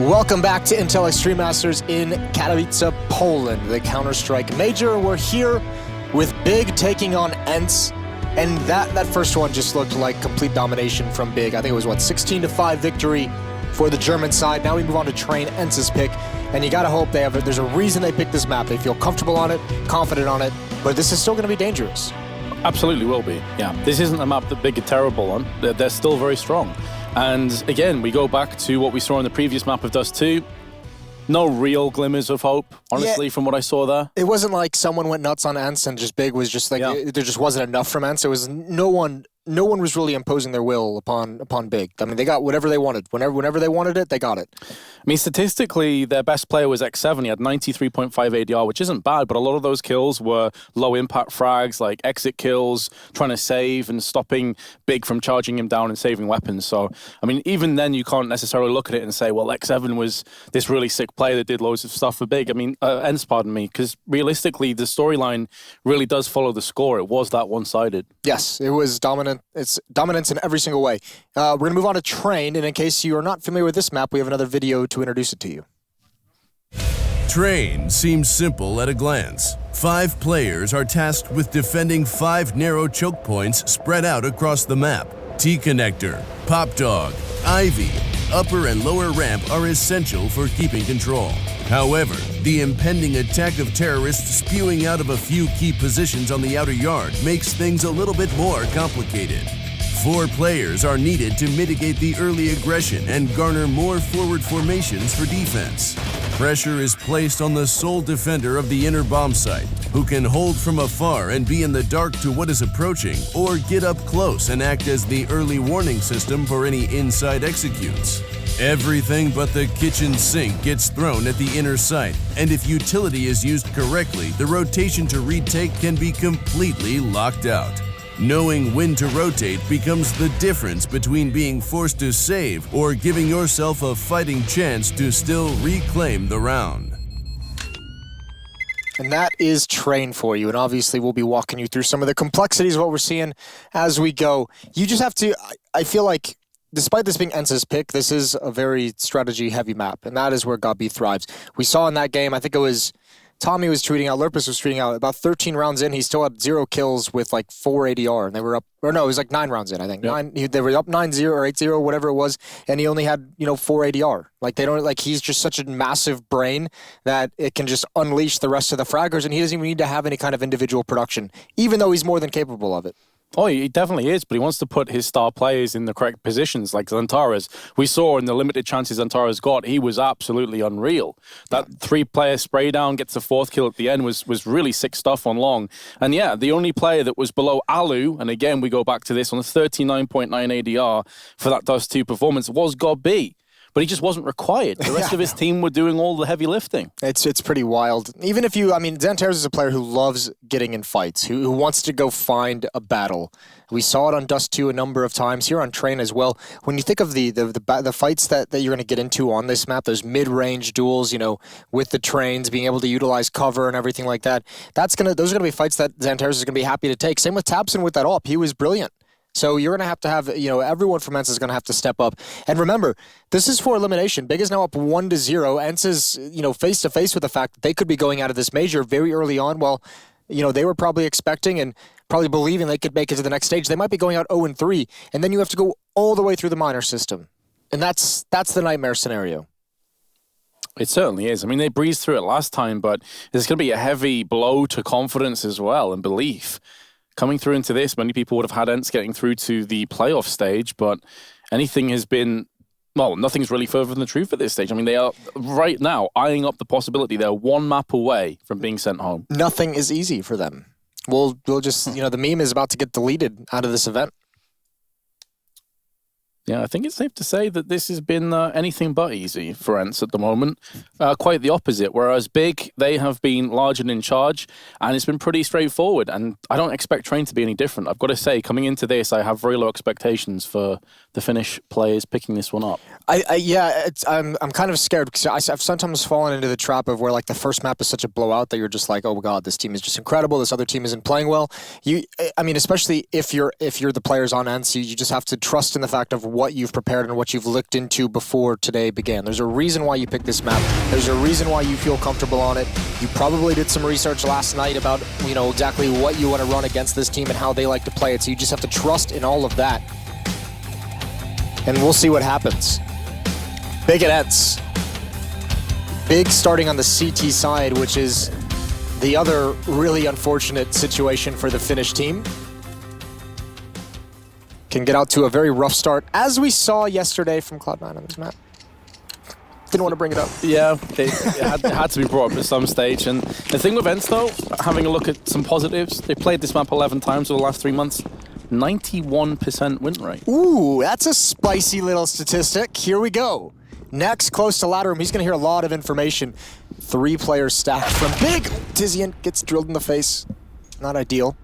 Welcome back to Intel Extreme Masters in Katowice, Poland, the Counter-Strike Major. We're here with Big taking on Ents, and that first one just looked like complete domination from Big. I think it was, 16-5 victory for the German side. Now we move on to Train, Ence's pick, and you gotta hope there's a reason they picked this map. They feel comfortable on it, confident on it, but this is still gonna be dangerous. Absolutely will be, yeah. This isn't a map that Big are terrible on. They're still very strong. And again, we go back to what we saw in the previous map of Dust 2. No real glimmers of hope, honestly, from what I saw there. It wasn't like someone went nuts on Ents and just Big was just like, there just wasn't enough from Ents. It was no one was really imposing their will upon Big. I mean, they got whatever they wanted. Whenever they wanted it, they got it. I mean, statistically, their best player was X7. He had 93.5 ADR, which isn't bad, but a lot of those kills were low-impact frags, like exit kills, trying to save and stopping Big from charging him down and saving weapons. So, I mean, even then, you can't necessarily look at it and say, well, X7 was this really sick player that did loads of stuff for Big. I mean, Ents, pardon me, because realistically, the storyline really does follow the score. It was that one-sided. Yes, it was dominant. It's dominance in every single way. We're going to move on to Train, and in case you are not familiar with this map, we have another video to introduce it to you. Train seems simple at a glance. 5 players are tasked with defending 5 narrow choke points spread out across the map. T-Connector, Pop Dog, Ivy, upper and lower ramp are essential for keeping control. However, the impending attack of terrorists spewing out of a few key positions on the outer yard makes things a little bit more complicated. 4 players are needed to mitigate the early aggression and garner more forward formations for defense. Pressure is placed on the sole defender of the inner bomb site, who can hold from afar and be in the dark to what is approaching, or get up close and act as the early warning system for any inside executes. Everything but the kitchen sink gets thrown at the inner site, and if utility is used correctly, the rotation to retake can be completely locked out. Knowing when to rotate becomes the difference between being forced to save or giving yourself a fighting chance to still reclaim the round. And that is Train for you, and obviously we'll be walking you through some of the complexities of what we're seeing as we go. You just have to, I feel like, despite this being Ence's pick, this is a very strategy-heavy map, and that is where Gabi thrives. We saw in that game, I think it was Tommy was tweeting out, Lurpus was tweeting out, about 13 rounds in, he still had 0 kills with like 4 ADR, and they were up, or no, it was like 9 rounds in, I think. Yep. They were up 9-0 or 8-0, whatever it was, and he only had, 4 ADR. Like, they don't, like, he's just such a massive brain that it can just unleash the rest of the fraggers, and he doesn't even need to have any kind of individual production, even though he's more than capable of it. Oh, he definitely is, but he wants to put his star players in the correct positions, like Santaros. We saw in the limited chances Santaros got, he was absolutely unreal. That 3-player spray down, gets the 4th kill at the end, was really sick stuff on long. And yeah, the only player that was below Alu, and again, we go back to this, on the 39.9 ADR for that Dust 2 performance, was Gabi. But he just wasn't required. The rest of his team were doing all the heavy lifting. It's pretty wild. Even if you, Santaros is a player who loves getting in fights, who wants to go find a battle. We saw it on Dust 2 a number of times, here on Train as well. When you think of the fights that you're going to get into on this map, those mid-range duels, with the trains, being able to utilize cover and everything like that, those are going to be fights that Santaros is going to be happy to take. Same with Thompson with that AWP. He was brilliant. So you're going to have, everyone from ENCE is going to have to step up. And remember, this is for elimination. Big is now up 1-0. ENCE is, face-to-face with the fact that they could be going out of this major very early on. Well, they were probably expecting and probably believing they could make it to the next stage. They might be going out 0-3, and then you have to go all the way through the minor system. And that's the nightmare scenario. It certainly is. I mean, they breezed through it last time, but there's going to be a heavy blow to confidence as well and belief. Coming through into this, many people would have had ENCE getting through to the playoff stage, but anything has been, nothing's really further than the truth at this stage. I mean, they are right now eyeing up the possibility they're 1 map away from being sent home. Nothing is easy for them. We'll just, the meme is about to get deleted out of this event. Yeah, I think it's safe to say that this has been anything but easy for ENCE at the moment. Quite the opposite. Whereas Big, they have been large and in charge, and it's been pretty straightforward. And I don't expect Train to be any different. I've got to say, coming into this, I have very low expectations for the Finnish players picking this one up. I'm kind of scared because I've sometimes fallen into the trap of where like the first map is such a blowout that you're just like, oh god, this team is just incredible. This other team isn't playing well. Especially if you're the players on ENCE, you just have to trust in the fact of what you've prepared and what you've looked into before today began. There's a reason why you picked this map. There's a reason why you feel comfortable on it. You probably did some research last night about, exactly what you want to run against this team and how they like to play it. So you just have to trust in all of that. And we'll see what happens. Big at Ents. Big starting on the CT side, which is the other really unfortunate situation for the Finnish team. Can get out to a very rough start, as we saw yesterday from Cloud9 on this map. Didn't want to bring it up. Yeah, it had to be brought up at some stage. And the thing with Ents, though, having a look at some positives, they played this map 11 times over the last 3 months. 91% win rate. Ooh, that's a spicy little statistic. Here we go. Next, close to ladder room, he's going to hear a lot of information. 3 players stacked from Big. Tizian gets drilled in the face. Not ideal.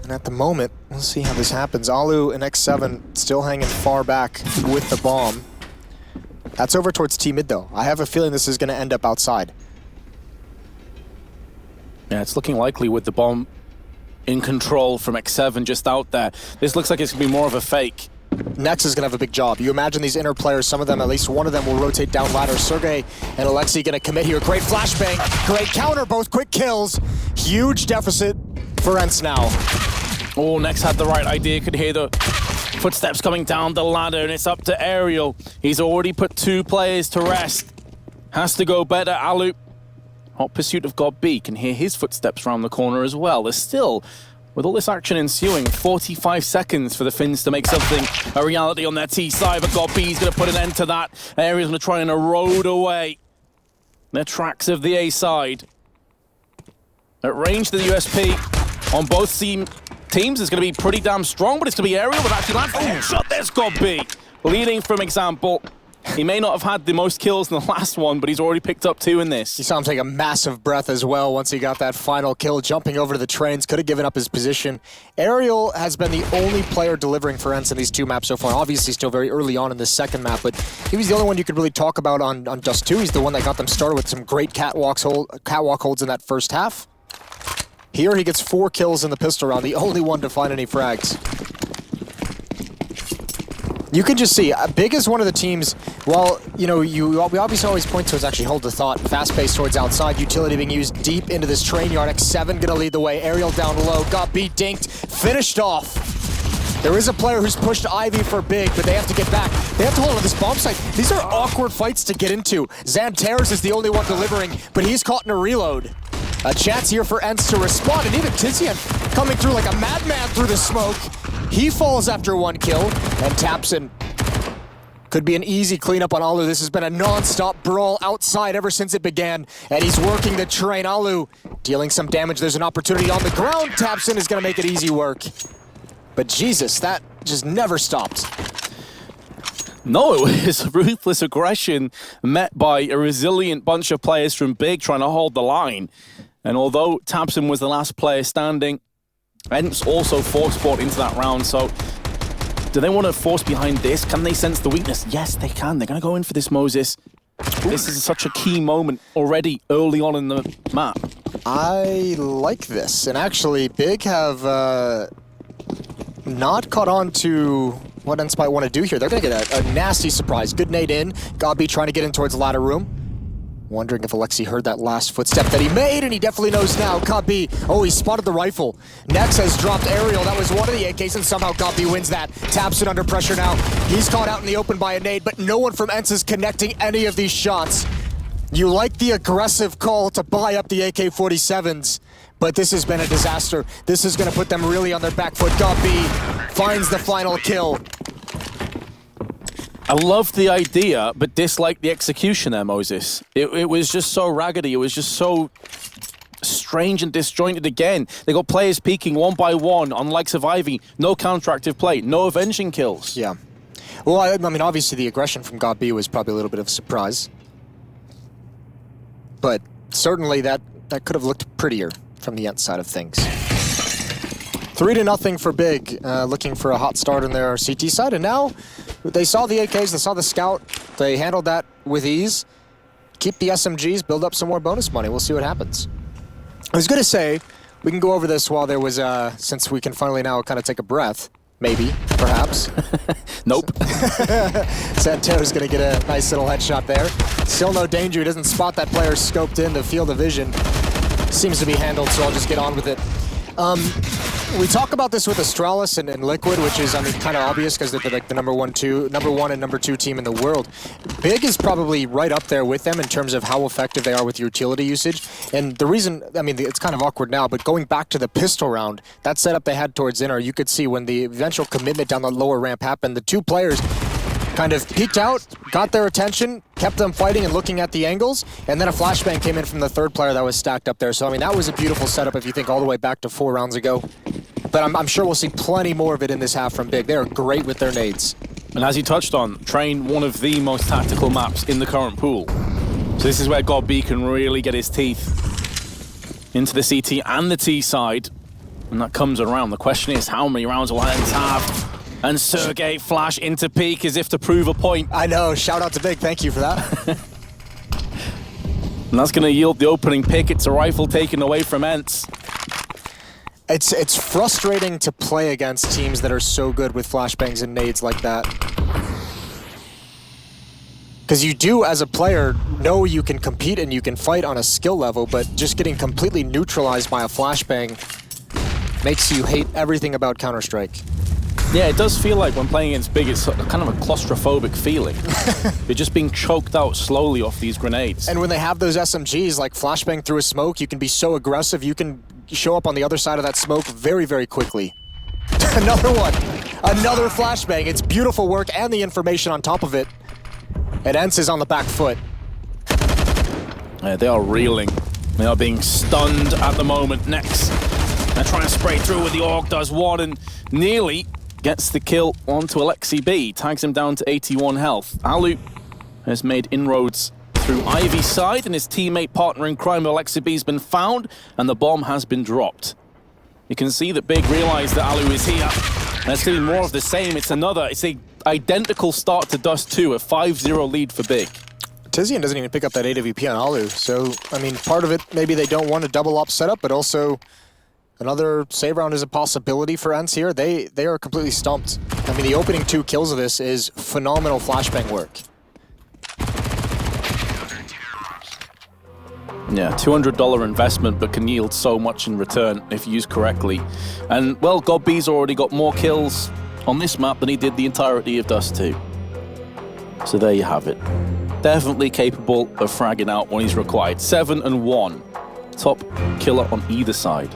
And at the moment, we'll see how this happens. Alu and X7 still hanging far back with the bomb. That's over towards T mid though. I have a feeling this is going to end up outside. Yeah, it's looking likely with the bomb in control from X7 just out there. This looks like it's going to be more of a fake. Nex is going to have a big job. You imagine these inner players, some of them, at least one of them, will rotate down ladder. Sergei and Alexei going to commit here. Great flashbang, great counter, both quick kills. Huge deficit for Ents now. Oh, Nex had the right idea. Could hear the footsteps coming down the ladder, and it's up to Aerial. He's already put 2 players to rest. Has to go better. Alu, hot pursuit of God B, can hear his footsteps around the corner as well. There's still, with all this action ensuing, 45 seconds for the Finns to make something a reality on their T side, but God B's going to put an end to that. Aerial's going to try and erode away their tracks of the A side. At range, the USP on both teams is going to be pretty damn strong, but it's going to be Aerial that actually lands. Oh, shot, there's God B. Leading from example. He may not have had the most kills in the last one, but he's already picked up 2 in this. You saw him take a massive breath as well once he got that final kill, jumping over to the trains, could have given up his position. Aerial has been the only player delivering for Ents in these 2 maps so far. Obviously still very early on in this second map, but he was the only one you could really talk about on Dust 2. He's the one that got them started with some great catwalk holds in that first half. Here he gets 4 kills in the pistol round, the only one to find any frags. You can just see, Big is one of the teams, well, we obviously always point towards actually hold the thought, fast-paced towards outside, utility being used deep into this train yard. X7 gonna lead the way, Aerial down low, got beat, dinked, finished off. There is a player who's pushed Ivy for Big, but they have to get back. They have to hold on this bomb site. These are awkward fights to get into. Santaros is the only one delivering, but he's caught in a reload. A chance here for Ents to respond, and even Tizian coming through like a madman through the smoke. He falls after 1 kill, and Thompson could be an easy cleanup on Alu. This has been a non-stop brawl outside ever since it began, and he's working the train. Alu dealing some damage. There's an opportunity on the ground. Thompson is going to make it easy work. But Jesus, that just never stopped. No, it was ruthless aggression met by a resilient bunch of players from Big trying to hold the line. And although Thompson was the last player standing, Ents also force-bought into that round, so do they want to force behind this? Can they sense the weakness? Yes, they can. They're going to go in for this, Moses. This is such a key moment already early on in the map. I like this, and actually Big have not caught on to what Ents might want to do here. They're going to get a nasty surprise. Good nade in. Godby trying to get in towards the ladder room. Wondering if Alexi heard that last footstep that he made, and he definitely knows now. Godby, oh, he spotted the rifle. Nex has dropped Aerial. That was one of the AKs, and somehow Godby wins that. Thompson under pressure now. He's caught out in the open by a nade, but no one from Ents is connecting any of these shots. You like the aggressive call to buy up the AK-47s, but this has been a disaster. This is going to put them really on their back foot. Godby finds the final kill. I loved the idea, but disliked the execution there, Moses. It was just so raggedy. It was just so strange and disjointed again. They got players peeking 1 by 1 on the likes of Ivy. No counteractive play, no avenging kills. Yeah. Well, I mean, obviously the aggression from God-B was probably a little bit of a surprise. But certainly that could have looked prettier from the Ents side of things. 3-0 for Big, looking for a hot start on their CT side, and now they saw the AKs, they saw the scout, they handled that with ease. Keep the SMGs, build up some more bonus money, we'll see what happens. I was gonna say, we can go over this while there was, since we can finally now kind of take a breath. Maybe, perhaps. Nope. Santaros gonna get a nice little headshot there. Still no danger, he doesn't spot that player scoped in the field of vision. Seems to be handled, so I'll just get on with it. We talk about this with Astralis and Liquid, which is, I mean, kind of obvious because they're like the number one and number two team in the world. Big is probably right up there with them in terms of how effective they are with utility usage. And the reason, I mean, it's kind of awkward now, but going back to the pistol round, that setup they had towards Inner, you could see when the eventual commitment down the lower ramp happened, the two players kind of peeked out, got their attention, kept them fighting and looking at the angles, and then a flashbang came in from the third player that was stacked up there. So, I mean, that was a beautiful setup if you think all the way back to 4 rounds ago. But I'm sure we'll see plenty more of it in this half from Big. They are great with their nades. And as you touched on, Train, one of the most tactical maps in the current pool. So this is where GodB can really get his teeth into the CT and the T side. And that comes around. The question is, how many rounds will Ents have? And Sergei flash into peak as if to prove a point. I know, shout out to Big, thank you for that. And that's going to yield the opening pick. It's a rifle taken away from Ents. It's frustrating to play against teams that are so good with flashbangs and nades like that. Because you do, as a player, know you can compete and you can fight on a skill level, but just getting completely neutralized by a flashbang makes you hate everything about Counter-Strike. Yeah, it does feel like when playing against Big, it's kind of a claustrophobic feeling. You're just being choked out slowly off these grenades. And when they have those SMGs, like flashbang through a smoke, you can be so aggressive, you can show up on the other side of that smoke very, very quickly. Another one. Another flashbang. It's beautiful work and the information on top of it. And Ents is on the back foot. Yeah, they are reeling. They are being stunned at the moment. Next, they're trying to spray through with the Orc, does one and nearly gets the kill onto Alexi B. Tags him down to 81 health. Alu has made inroads through Ivy's side, and his teammate partner in crime, Alexi B, has been found, and the bomb has been dropped. You can see that Big realized that Alu is here. And it's getting more of the same. It's a identical start to Dust 2, a 5-0 lead for Big. Tizian doesn't even pick up that AWP on Alu, so, I mean, part of it, maybe they don't want a double op setup, but also another save round is a possibility for Ents here. They are completely stumped. I mean, the opening 2 kills of this is phenomenal flashbang work. Yeah, $200 investment, but can yield so much in return if used correctly. And, well, GodB's already got more kills on this map than he did the entirety of Dust 2. So there you have it. Definitely capable of fragging out when he's required. 7-1. Top killer on either side.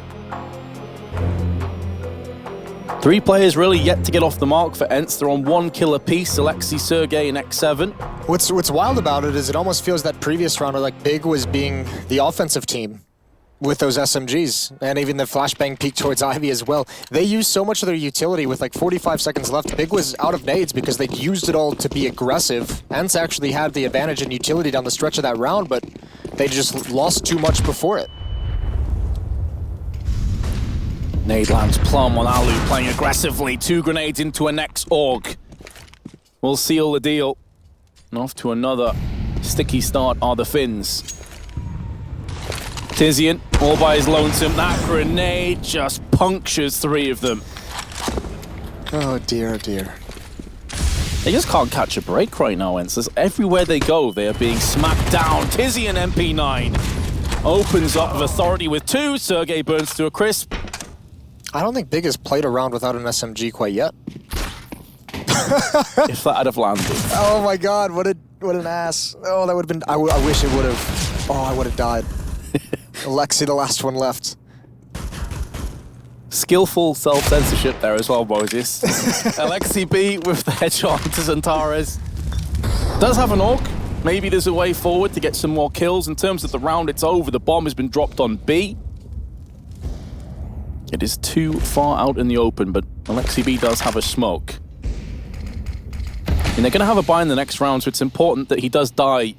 3 players really yet to get off the mark for Ents. They're on 1 kill apiece, Alexi, Sergei, and X7. What's wild about it is it almost feels that previous round where like Big was being the offensive team with those SMGs, and even the flashbang peak towards Ivy as well. They used so much of their utility with like 45 seconds left. Big was out of nades because they'd used it all to be aggressive. Ents actually had the advantage in utility down the stretch of that round, but they just lost too much before it. Nade lands plumb on Alu, playing aggressively. 2 grenades into a next Orc. Will seal the deal. And off to another sticky start are the Finns. Tizian, all by his lonesome. That grenade just punctures 3 of them. Oh dear, oh dear. They just can't catch a break right now, Ents. Everywhere they go, they are being smacked down. Tizian MP9 opens up with authority with 2. Sergei burns to a crisp. I don't think Big has played around without an SMG quite yet. If that had have landed. Oh my god, what an ass. Oh, that would have been... I wish it would have... Oh, I would have died. Alexi, the last one left. Skillful self-censorship there as well, Moses. Alexi B with the headshot to Santaros. Does have an Orc. Maybe there's a way forward to get some more kills. In terms of the round, it's over. The bomb has been dropped on B. It is too far out in the open, but Alexi B does have a smoke. And they're going to have a buy in the next round, so it's important that he does die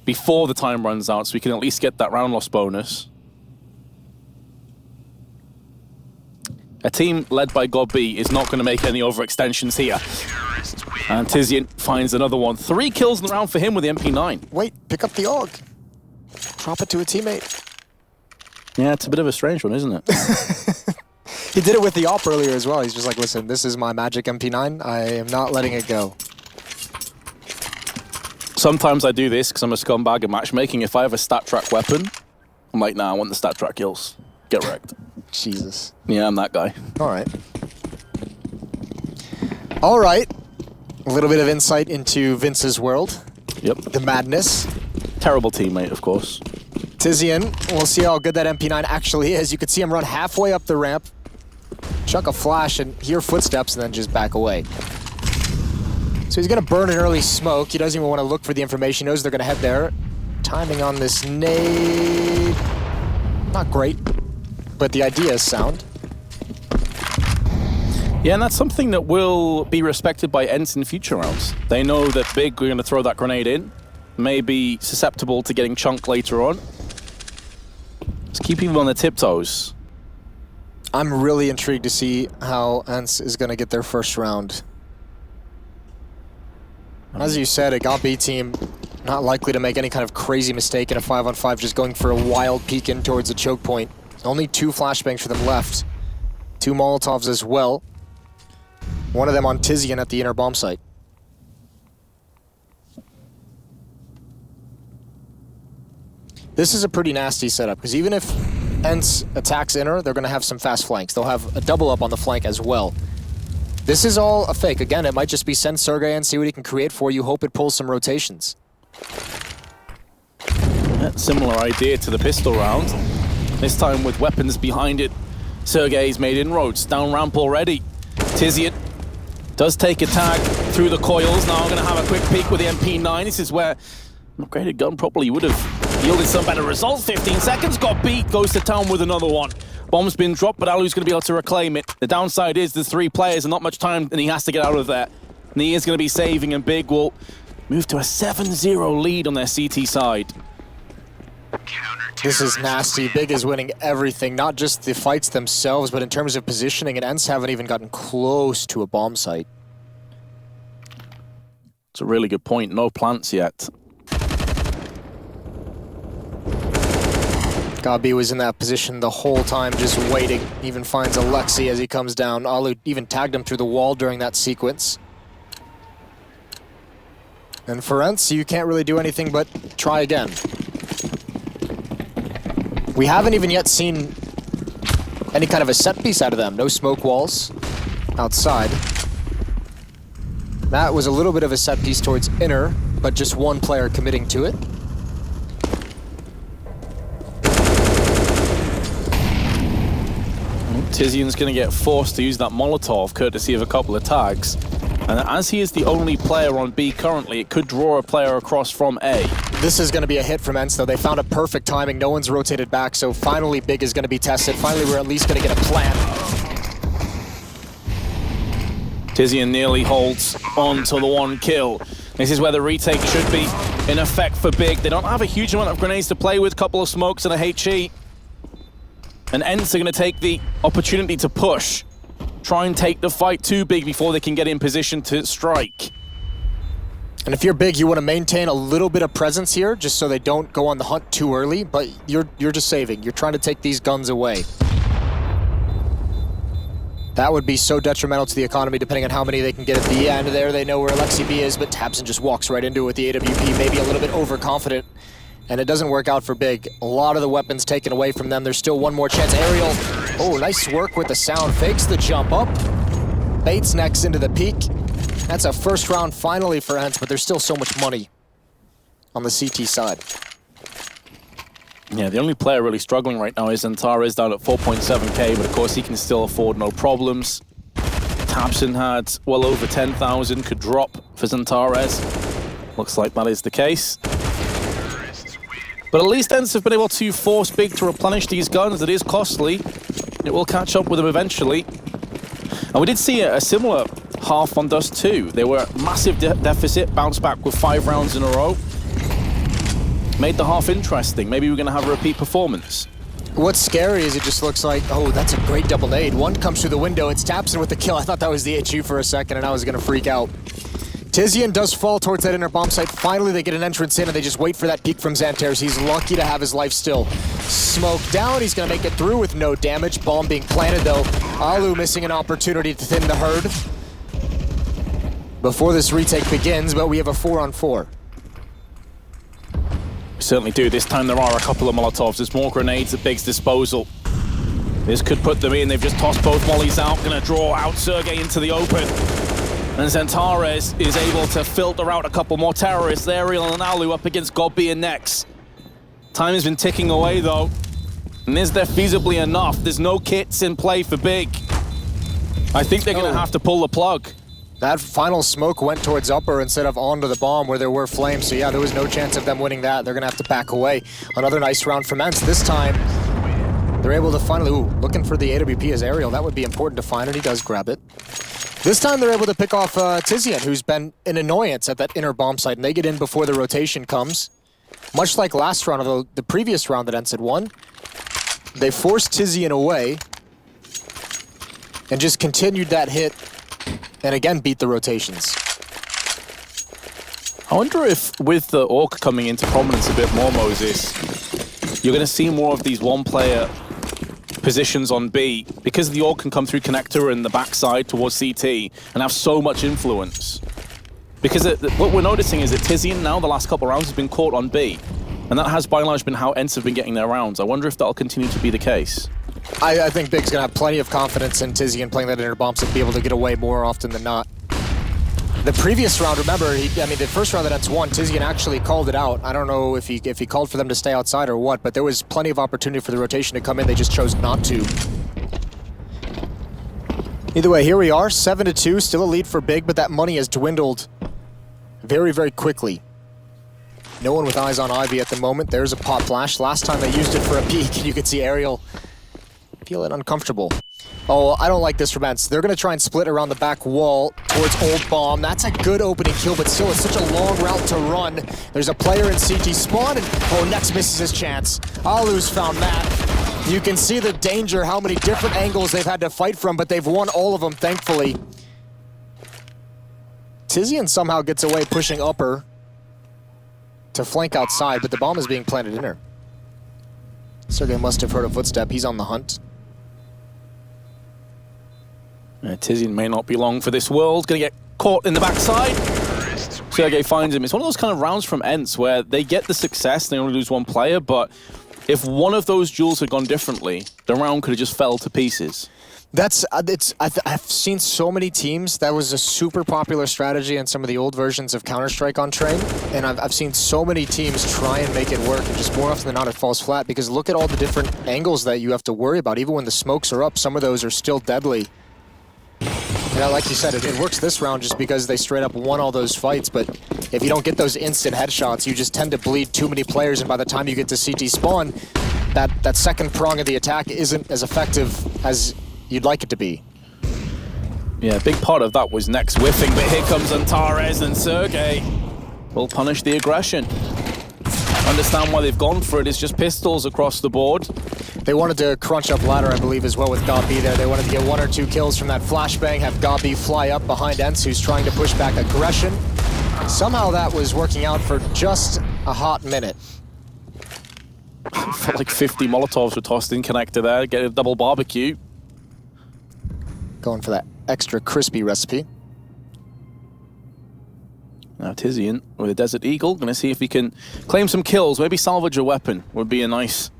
before the time runs out, so we can at least get that round loss bonus. A team led by GodB is not going to make any overextensions here. And Tizian finds another one. 3 kills in the round for him with the MP9. Wait, pick up the AUG. Drop it to a teammate. Yeah, it's a bit of a strange one, isn't it? He did it with the op earlier as well. He's just like, listen, this is my magic MP9. I am not letting it go. Sometimes I do this because I'm a scumbag at matchmaking. If I have a stat track weapon, I'm like, nah, I want the stat track kills. Get wrecked. Jesus. Yeah, I'm that guy. All right. All right. A little bit of insight into Vince's world. Yep. The madness. Terrible teammate, of course. Tizian, we'll see how good that MP9 actually is. You could see him run halfway up the ramp, chuck a flash, and hear footsteps, and then just back away. So he's going to burn an early smoke. He doesn't even want to look for the information. He knows they're going to head there. Timing on this nade... not great, but the idea is sound. Yeah, and that's something that will be respected by Ents in future rounds. They know that Big, we're going to throw that grenade in. May be susceptible to getting chunked later on. Let's keep people on their tiptoes. I'm really intrigued to see how ENCE is going to get their first round. As you said, a GOT-B team not likely to make any kind of crazy mistake in a 5-on-5, just going for a wild peek in towards the choke point. Only 2 flashbangs for them left. 2 Molotovs as well. One of them on Tizian at the inner bomb site. This is a pretty nasty setup, because even if ENCE attacks inner, they're going to have some fast flanks. They'll have a double up on the flank as well. This is all a fake. Again, it might just be send Sergei and see what he can create for you. Hope it pulls some rotations. Similar idea to the pistol round. This time with weapons behind it. Sergei's made inroads. Down ramp already. Tizian does take a tag through the coils. Now I'm going to have a quick peek with the MP9. This is where an upgraded gun probably would have yielded some better results. 15 seconds. Got beat. Goes to town with another one. Bomb's been dropped, but Alu's going to be able to reclaim it. The downside is there's 3 players and not much time, and he has to get out of there. And he is going to be saving, and Big will move to a 7-0 lead on their CT side. This is nasty. Big is winning everything, not just the fights themselves, but in terms of positioning, and ENCE haven't even gotten close to a bomb site. It's a really good point. No plants yet. GOT-B was in that position the whole time, just waiting. Even finds Alexei as he comes down. Alu even tagged him through the wall during that sequence. And for ENCE, you can't really do anything but try again. We haven't even yet seen any kind of a set piece out of them. No smoke walls outside. That was a little bit of a set piece towards inner, but just one player committing to it. Tizian's going to get forced to use that Molotov, courtesy of a couple of tags. And as he is the only player on B currently, it could draw a player across from A. This is going to be a hit from ENCE, though. They found a perfect timing. No one's rotated back, so finally Big is going to be tested. Finally, we're at least going to get a plan. Tizian nearly holds on to the 1 kill. This is where the retake should be in effect for Big. They don't have a huge amount of grenades to play with, couple of smokes and a HE. And Ents are going to take the opportunity to push. Try and take the fight too Big before they can get in position to strike. And if you're Big, you want to maintain a little bit of presence here, just so they don't go on the hunt too early, but you're just saving. You're trying to take these guns away. That would be so detrimental to the economy, depending on how many they can get at the end. There they know where Alexi B is, but Thompson just walks right into it with the AWP, maybe a little bit overconfident. And it doesn't work out for Big. A lot of the weapons taken away from them. There's still one more chance. Aerial. Oh, nice work with the sound. Fakes the jump up. Baits next into the peak. That's a first round finally for ENCE, but there's still so much money on the CT side. Yeah, the only player really struggling right now is Santaros, down at 4.7k, but of course he can still afford no problems. Thompson had well over 10,000, could drop for Santaros. Looks like that is the case. But at least Ents have been able to force Big to replenish these guns. It is costly. It will catch up with them eventually. And we did see a similar half on Dust 2. They were massive deficit, bounced back with 5 rounds in a row. Made the half interesting. Maybe we're going to have a repeat performance. What's scary is it just looks like, oh, that's a great double nade. One comes through the window. It's Thompson with the kill. I thought that was the HU for a second, and I was going to freak out. Tizian does fall towards that inner bomb site. Finally, they get an entrance in, and they just wait for that peek from Xantaros. He's lucky to have his life still. Smoke down. He's going to make it through with no damage. Bomb being planted, though. Alu missing an opportunity to thin the herd before this retake begins, but we have a 4-on-4. We certainly do. This time there are a couple of Molotovs. There's more grenades at Big's disposal. This could put them in. They've just tossed both mollies out. Going to draw out Sergei into the open. And Santaros is able to filter out a couple more terrorists. Ariel and Alu up against Gobby and Nex. Time has been ticking away, though. And is there feasibly enough? There's no kits in play for Big. I think they're going to have to pull the plug. That final smoke went towards upper instead of onto the bomb where there were flames. So yeah, there was no chance of them winning that. They're going to have to back away. Another nice round from Ents. This time, they're able to finally... Ooh, looking for the AWP as Ariel. That would be important to find, and he does grab it. This time, they're able to pick off Tizian, who's been an annoyance at that inner bomb site, and they get in before the rotation comes. Much like last round, although the previous round that Ents had won, they forced Tizian away and just continued that hit and again beat the rotations. I wonder if with the Orc coming into prominence a bit more, Moses, you're going to see more of these one-player positions on B, because the Orc can come through connector and the backside towards CT and have so much influence. Because what we're noticing is that Tizian now, the last couple of rounds, has been caught on B. And that has by and large been how Ents have been getting their rounds. I wonder if that'll continue to be the case. I think Big's going to have plenty of confidence in Tizian playing that inner bomb to be able to get away more often than not. The previous round, remember, the first round that Ents won, Tizian actually called it out. I don't know if he called for them to stay outside or what, but there was plenty of opportunity for the rotation to come in. They just chose not to. Either way, here we are, 7-2, still a lead for Big, but that money has dwindled very, very quickly. No one with eyes on Ivy at the moment. There's a pop flash. Last time they used it for a peek, you could see Ariel feeling uncomfortable. Oh, I don't like this from Ents. They're going to try and split around the back wall towards Old Bomb. That's a good opening kill, but still, it's such a long route to run. There's a player in CT spawn, and Nex misses his chance. Alu's found that. You can see the danger, how many different angles they've had to fight from, but they've won all of them, thankfully. Tizian somehow gets away pushing upper to flank outside, but the bomb is being planted in her. Sergei must have heard a footstep. He's on the hunt. Tizian may not be long for this world. Gonna get caught in the backside. Sergei finds him. It's one of those kind of rounds from Ents where they get the success, they only lose one player, but if one of those duels had gone differently, the round could have just fell to pieces. I've seen so many teams, that was a super popular strategy in some of the old versions of Counter-Strike on Train, and I've seen so many teams try and make it work, and just more often than not it falls flat, because look at all the different angles that you have to worry about. Even when the smokes are up, some of those are still deadly. Yeah, like you said, it works this round just because they straight up won all those fights, but if you don't get those instant headshots, you just tend to bleed too many players, and by the time you get to CT spawn, that second prong of the attack isn't as effective as you'd like it to be. Yeah, a big part of that was Nex whiffing, but here comes Antares, and Sergei will punish the aggression. Understand why they've gone for it. It's just pistols across the board. They wanted to crunch up ladder, I believe, as well with Gobby there. They wanted to get 1 or 2 kills from that flashbang, have Gobby fly up behind Ents, who's trying to push back aggression. Somehow that was working out for just a hot minute. Felt like 50 Molotovs were tossed in connector there, get a double barbecue. Going for that extra crispy recipe. Now Tizian with a Desert Eagle, going to see if he can claim some kills, maybe salvage a weapon would be a nice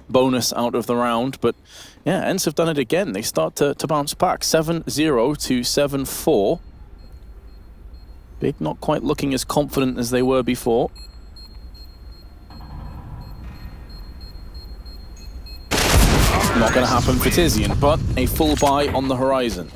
bonus out of the round, but yeah, Ents have done it again. They start to bounce back, 7-0 to 7-4. Big not quite looking as confident as they were before. Not going to happen for Tizian, but a full buy on the horizon.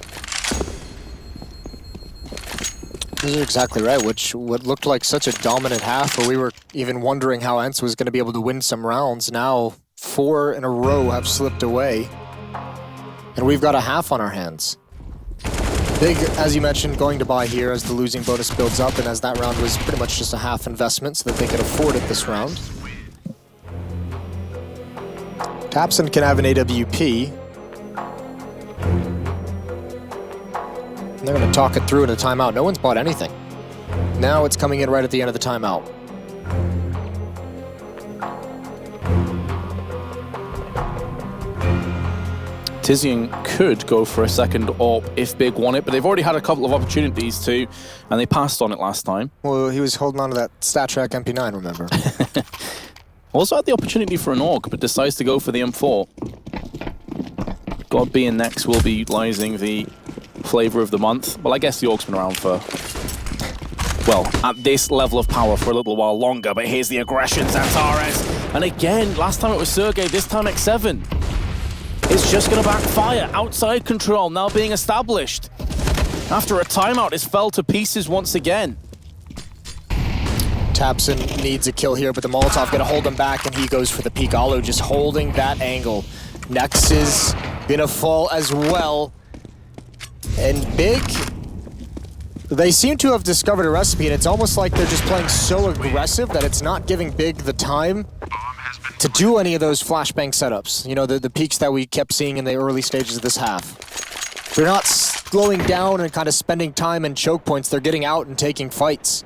You're exactly right, what looked like such a dominant half where we were even wondering how Ents was going to be able to win some rounds. Now 4 in a row have slipped away, and we've got a half on our hands. Big, as you mentioned, going to buy here as the losing bonus builds up, and as that round was pretty much just a half investment so that they could afford it this round. Thompson can have an AWP. And they're going to talk it through in a timeout. No one's bought anything. Now it's coming in right at the end of the timeout. Tizian could go for a second AWP if Big won it, but they've already had a couple of opportunities to, and they passed on it last time. Well, he was holding on to that StatTrak MP9, remember? Also had the opportunity for an AWP, but decides to go for the M4. God being next will be utilizing the flavor of the month. Well, I guess the AWP's been around for, well, at this level of power for a little while longer, but here's the aggression, Santaros. And again, last time it was Sergei, this time X7. It's just going to backfire. Outside control now being established. After a timeout, it's fell to pieces once again. Thompson needs a kill here, but the Molotov going to hold him back, and he goes for the peek. Alo just holding that angle. Nex is going to fall as well. And Big, they seem to have discovered a recipe, and it's almost like they're just playing so aggressive that it's not giving Big the time to do any of those flashbang setups. You know, the peaks that we kept seeing in the early stages of this half. They're not slowing down and kind of spending time in choke points. They're getting out and taking fights.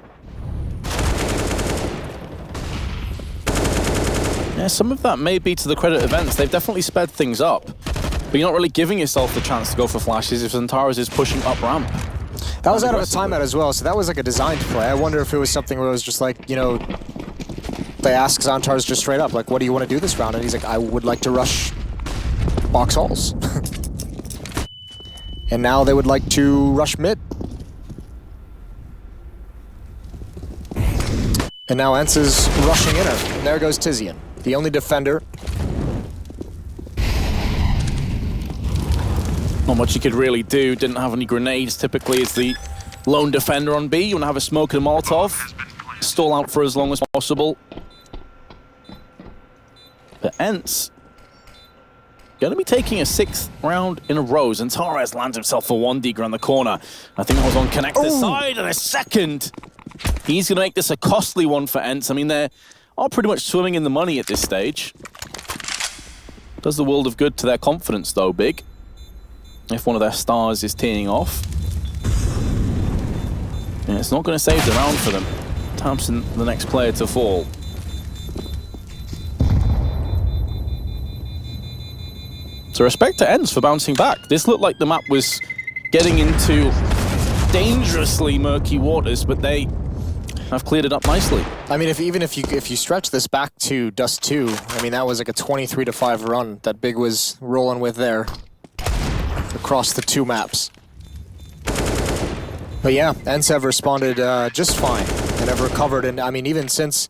Yeah, some of that may be to the credit of Ents. They've definitely sped things up. But you're not really giving yourself the chance to go for flashes if Santaros is pushing up ramp. That was out of a timeout as well, so that was like a designed play. I wonder if it was something where it was just like, you know, they ask Santaros just straight up, like, what do you want to do this round? And he's like, I would like to rush box halls. And now they would like to rush mid. And now Ents is rushing in her. And there goes Tizian, the only defender. Not much you could really do. Didn't have any grenades. Typically, as the lone defender on B, you want to have a smoke and a Molotov. Stall out for as long as possible. But Ents going to be taking a 6th round in a row. Santaros lands himself for 1 digger on the corner. I think that was on connector side, and a second. He's going to make this a costly one for Ents. I mean, they're all pretty much swimming in the money at this stage. Does the world of good to their confidence, though, Big. If one of their stars is teeing off. And it's not going to save the round for them. Thompson, the next player to fall. So respect to Ents for bouncing back. This looked like the map was getting into dangerously murky waters, but they have cleared it up nicely. I mean, even if you stretch this back to Dust 2, I mean, that was like a 23-5 run that Big was rolling with there across the 2 maps. But yeah, Ents have responded just fine and have recovered. And I mean, even since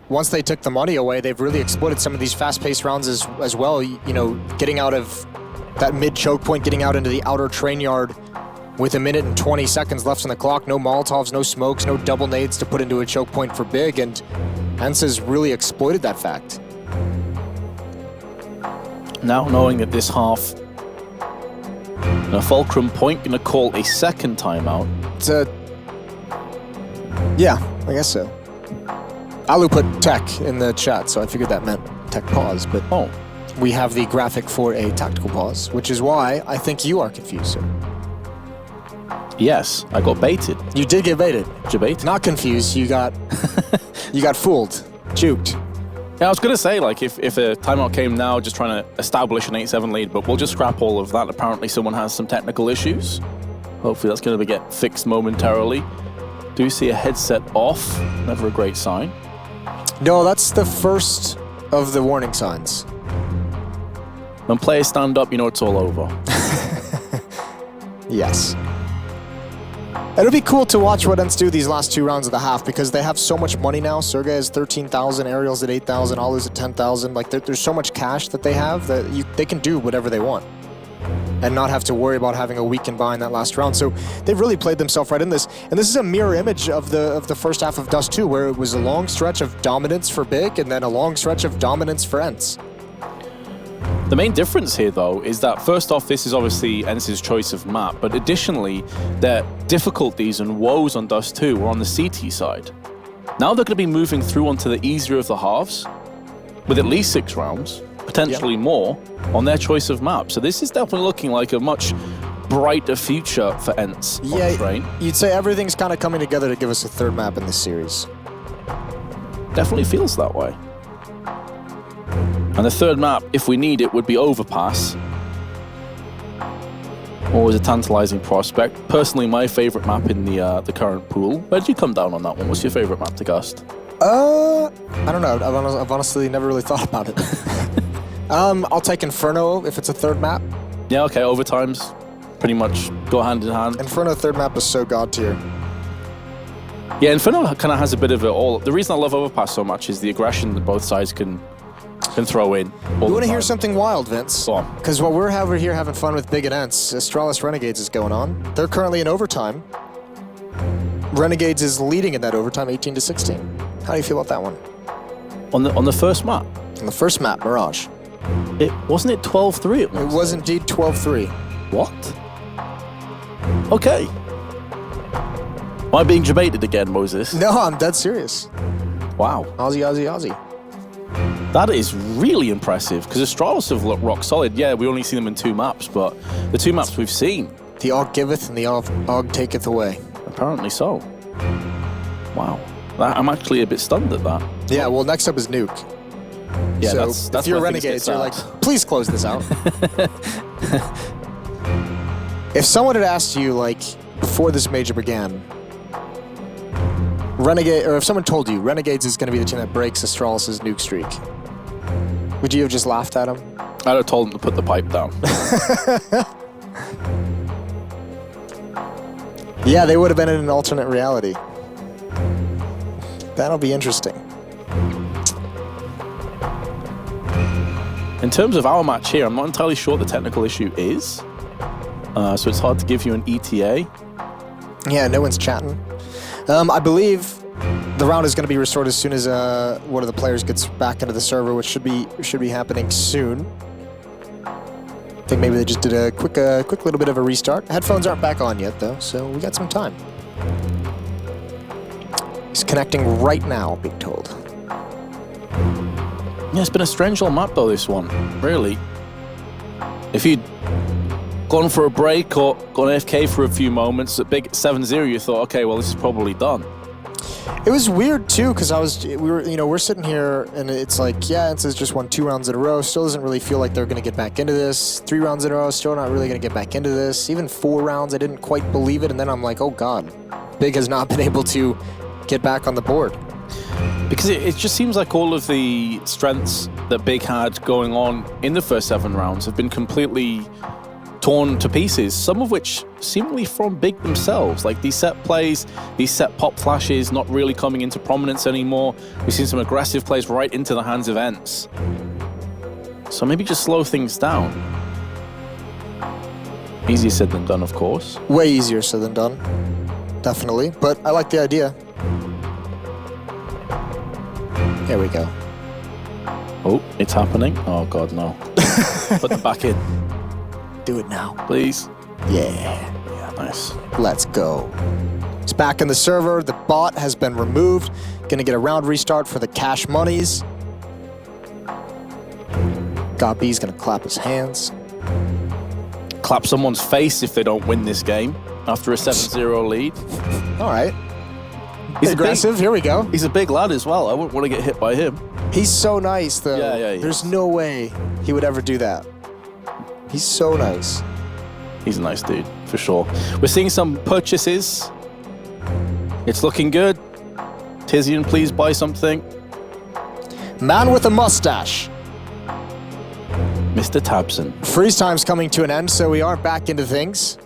once they took the money away, they've really exploited some of these fast-paced rounds as well. You know, getting out of that mid-choke point, getting out into the outer train yard with 1 minute and 20 seconds left on the clock. No Molotovs, no smokes, no double nades to put into a choke point for Big, and Ents has really exploited that fact. Now knowing that this half, a Fulcrum Point going to call a second timeout. It's a... yeah, I guess so. Alu put tech in the chat, so I figured that meant tech pause, but we have the graphic for a tactical pause, which is why I think you are confused, sir. Yes, I got baited. You did get baited. Did you bait? Not confused, you got you got fooled, juked. Yeah, I was going to say, like, if a timeout came now, just trying to establish an 8-7 lead, but we'll just scrap all of that. Apparently someone has some technical issues. Hopefully that's going to get fixed momentarily. Do see a headset off. Never a great sign. No, that's the first of the warning signs. When players stand up, you know it's all over. Yes. It'll be cool to watch what Ents do these last 2 rounds of the half, because they have so much money now. Sergei has 13,000, Ariel's at 8,000, Alu's at 10,000. Like, there's so much cash that they have that they can do whatever they want and not have to worry about having a weekend buy in that last round. So they've really played themselves right in this. And this is a mirror image of the first half of Dust 2, where it was a long stretch of dominance for Big and then a long stretch of dominance for Ents. The main difference here, though, is that first off, this is obviously Ence's choice of map, but additionally, their difficulties and woes on Dust 2 were on the CT side. Now they're going to be moving through onto the easier of the halves, with at least 6 rounds, potentially more, on their choice of map. So this is definitely looking like a much brighter future for Ents on Yeah, Train. you'd say everything's kind of coming together to give us a third map in this series. Definitely feels that way. And the third map, if we need it, would be Overpass. Always a tantalizing prospect. Personally, my favorite map in the current pool. Where did you come down on that one? What's your favorite map to cast? I don't know. I've honestly never really thought about it. I'll take Inferno if it's a third map. Yeah, okay, Overtimes pretty much go hand in hand. Inferno third map is so god tier. Yeah, Inferno kind of has a bit of it all. The reason I love Overpass so much is the aggression that both sides can throw in. You want to hear something wild, Vince? Go on. Because while we're over here having fun with Big and Ents, Astralis Renegades is going on. They're currently in overtime. Renegades is leading in that overtime, 18-16. How do you feel about that one? On the first map? On the first map, Mirage. Wasn't it 12-3 at It was indeed 12-3. What? Okay. Am I being debated again, Moses? No, I'm dead serious. Wow. Aussie, Aussie, Aussie. That is really impressive, because Astralis have looked rock solid. Yeah, we only see them in 2 maps, but the 2 maps we've seen. The Og giveth and the Og taketh away. Apparently so. Wow. I'm actually a bit stunned at that. Yeah, well, next up is Nuke. Yeah, so that's if you're where things Renegades, get you're like, sad. please close this out. If someone had asked you, like, before this major began, Renegade, or if someone told you Renegades is going to be the team that breaks Astralis' Nuke streak, would you have just laughed at him? I'd have told him to put the pipe down. Yeah, they would have been in an alternate reality. That'll be interesting. In terms of our match here, I'm not entirely sure what the technical issue is. So it's hard to give you an ETA. Yeah, no one's chatting. I believe the round is going to be restored as soon as one of the players gets back into the server, which should be happening soon. I think maybe they just did a quick little bit of a restart. Headphones aren't back on yet, though, so we got some time. He's connecting right now, being told. Yeah, it's been a strange old map, though, this one. Really. If you'd gone for a break or gone AFK for a few moments at big 7-0, you thought, okay, well, this is probably done. It was weird too, because we're sitting here and it's like, yeah, Ents has just won 2 rounds in a row. Still doesn't really feel like they're going to get back into this. 3 rounds in a row, still not really going to get back into this. Even 4 rounds, I didn't quite believe it. And then I'm like, oh God, Big has not been able to get back on the board. Because it just seems like all of the strengths that Big had going on in the first 7 rounds have been completely torn to pieces, some of which seemingly from Big themselves. Like these set plays, these set pop flashes not really coming into prominence anymore. We've seen some aggressive plays right into the hands of Ents. So maybe just slow things down. Easier said than done, of course. Way easier said than done. Definitely. But I like the idea. Here we go. Oh, it's happening. Oh God, no. Put them back in. Do it now. Please. Yeah. Yeah, nice. Let's go. It's back in the server. The bot has been removed. Gonna get a round restart for the cash monies. God B's gonna clap his hands. Clap someone's face if they don't win this game after a 7-0 lead. All right. He's aggressive. Here we go. He's a big lad as well. I wouldn't want to get hit by him. He's so nice, though. Yeah, There's no way he would ever do that. He's so nice. He's a nice dude, for sure. We're seeing some purchases. It's looking good. Tizian, please buy something. Man with a mustache. Mr. Thompson. Freeze time's coming to an end, so we are back into things.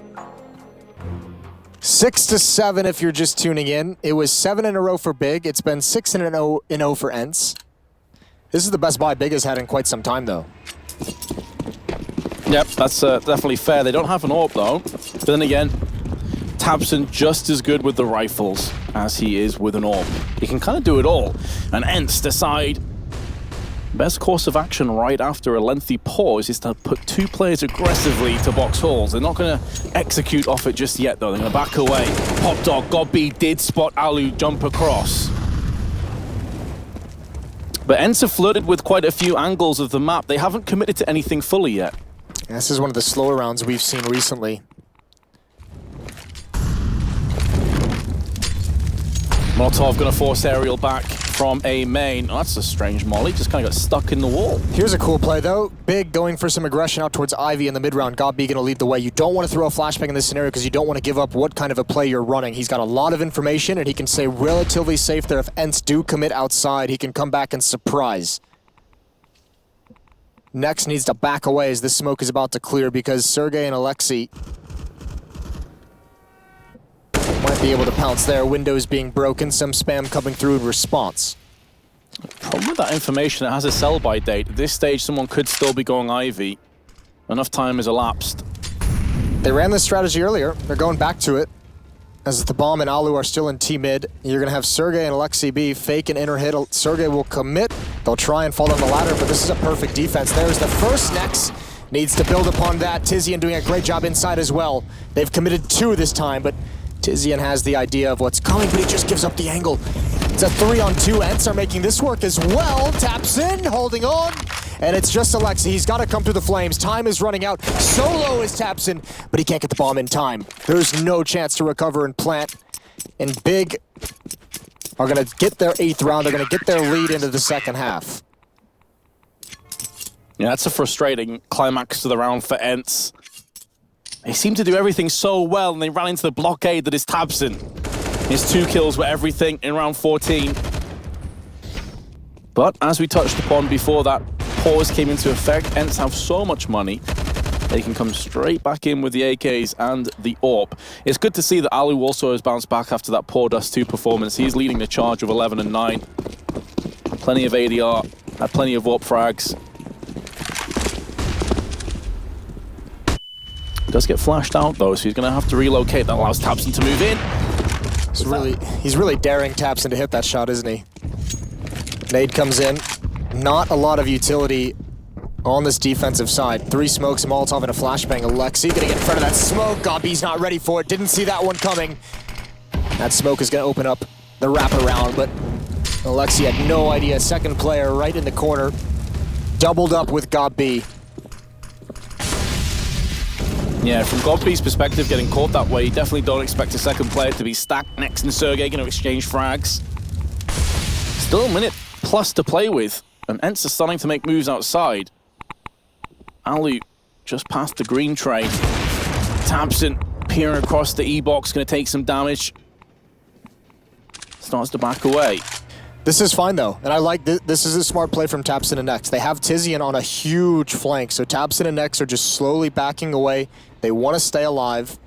6-7 if you're just tuning in. It was 7 in a row for Big. It's been 6-0 for Ents. This is the best buy Big has had in quite some time, though. Yep, that's definitely fair. They don't have an AWP, though. But then again, Thompson just as good with the rifles as he is with an AWP. He can kind of do it all. And Ents decide best course of action right after a lengthy pause is to put 2 players aggressively to box halls. They're not going to execute off it just yet, though. They're going to back away. Pop Dog, God Bead did spot Alu jump across. But Ents have flirted with quite a few angles of the map. They haven't committed to anything fully yet. This is one of the slower rounds we've seen recently. Molotov gonna force aerial back from a main. Oh, that's a strange molly. Just kind of got stuck in the wall. Here's a cool play, though. Big going for some aggression out towards Ivy in the mid-round. Gobby gonna lead the way. You don't want to throw a flashbang in this scenario because you don't want to give up what kind of a play you're running. He's got a lot of information, and he can stay relatively safe there. If Ents do commit outside, he can come back and surprise. Next needs to back away as this smoke is about to clear because Sergei and Alexei might be able to pounce there. Windows being broken, some spam coming through in response. Problem with that information, it has a sell-by date. At this stage, someone could still be going Ivy. Enough time has elapsed. They ran this strategy earlier. They're going back to it. As the bomb and Alu are still in T-mid, you're going to have Sergei and Alexei B fake an inner hit. Sergei will commit. They'll try and fall down the ladder, but this is a perfect defense. There's the first Nex. Needs to build upon that. Tizian doing a great job inside as well. They've committed 2 this time, but Tizian has the idea of what's coming, but he just gives up the angle. It's a 3-on-2. Ents are making this work as well. Taps in, holding on. And it's just Alexi. He's got to come through the flames. Time is running out. Solo is taps in, but he can't get the bomb in time. There's no chance to recover and plant. And Big are going to get their 8th round. They're going to get their lead into the second half. Yeah, that's a frustrating climax to the round for Ents. They seem to do everything so well, and they ran into the blockade that is Thompson. His 2 kills were everything in round 14. But as we touched upon before that pause came into effect, Ents have so much money, they can come straight back in with the AKs and the AWP. It's good to see that Alu also has bounced back after that poor Dust 2 performance. He's leading the charge with 11 and 9. Plenty of ADR, had plenty of AWP frags. Does get flashed out though, so he's going to have to relocate. That allows Thompson to move in. He's really daring Thompson to hit that shot, isn't he? Nade comes in. Not a lot of utility on this defensive side. 3 smokes, a Molotov, and a flashbang. Alexi gonna get in front of that smoke. Gobby's not ready for it. Didn't see that one coming. That smoke is gonna open up the wraparound, but Alexi had no idea. Second player right in the corner. Doubled up with Gobby. Yeah, from Godby's perspective, getting caught that way, you definitely don't expect a second player to be stacked next, and Sergei going to exchange frags. Still a minute plus to play with, and Ents are starting to make moves outside. Alu just past the green tray. Thompson peering across the E-box, going to take some damage. Starts to back away. This is fine though, and I like this is a smart play from Thompson and Nex. They have Tizian on a huge flank, so Thompson and Nex are just slowly backing away. They want to stay alive.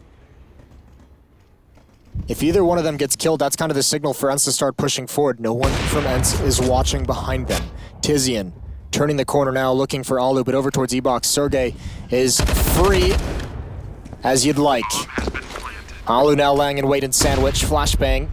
If either one of them gets killed, that's kind of the signal for Ents to start pushing forward. No one from Ents is watching behind them. Tizian turning the corner now, looking for Alu, but over towards E-box. Sergei is free as you'd like. Alu now laying in wait and sandwich. Flashbang.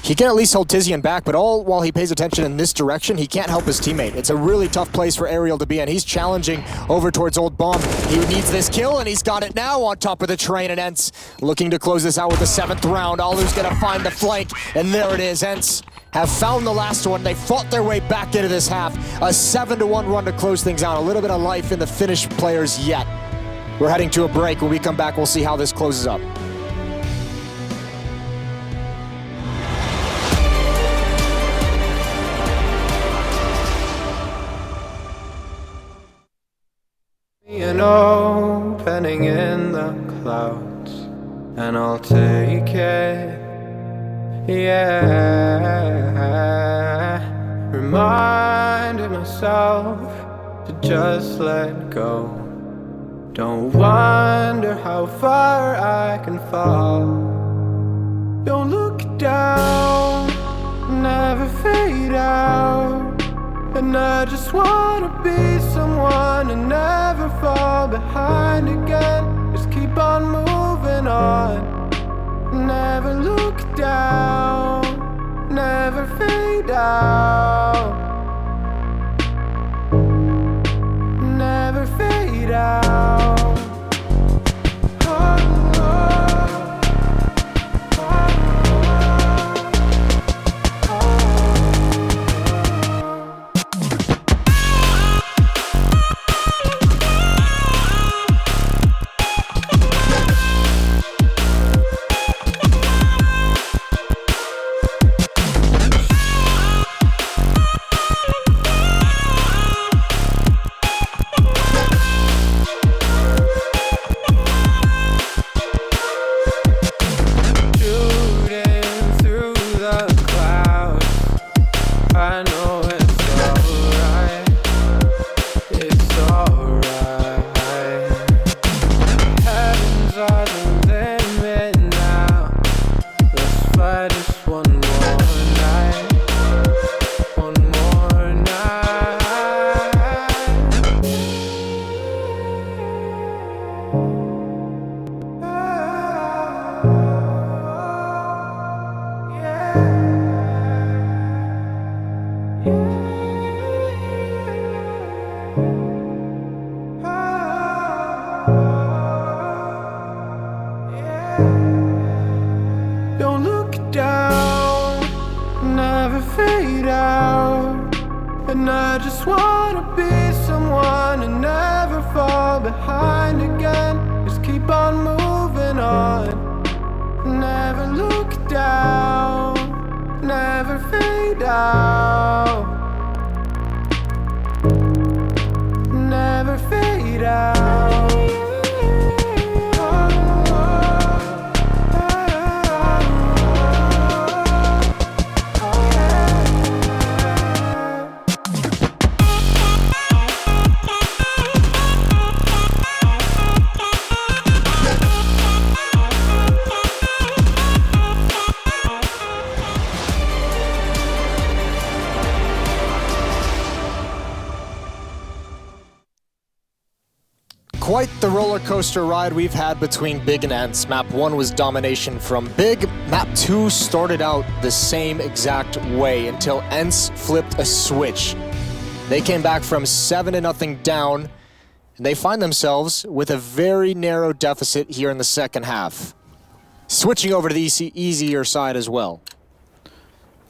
He can at least hold Tizian back, but all while he pays attention in this direction, he can't help his teammate. It's a really tough place for Aerial to be in. He's challenging over towards Old Bomb. He needs this kill, and he's got it now on top of the train, and Ents looking to close this out with the 7th round. Alu's gonna find the flank, and there it is. Ents have found the last one. They fought their way back into this half. A 7-1 run to close things out. A little bit of life in the Finnish players yet. We're heading to a break. When we come back, we'll see how this closes up. An opening in the clouds, and I'll take it, yeah. Reminding myself to just let go. Don't wonder how far I can fall. Don't look down, never fade out. And I just wanna be someone and never fall behind again. Just keep on moving on. Never look down, never fade out. Never fade out. never fade out. And I just wanna be someone and never fall behind again. Just keep on moving on, never look down, never fade out, never fade out. Quite the roller coaster ride we've had between Big and Ents. Map 1 was domination from Big. Map 2 started out the same exact way until Ents flipped a switch. They came back from 7-0 down, and they find themselves with a very narrow deficit here in the second half. Switching over to the easier side as well.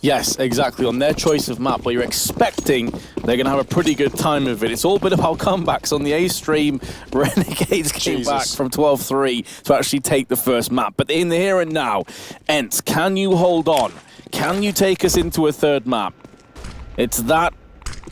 Yes, exactly. On their choice of map, where you're expecting they're going to have a pretty good time of it. It's all a bit about comebacks. On the A stream, Renegades came back from 12-3 to actually take the first map. But in the here and now, Ents, can you hold on? Can you take us into a third map? It's that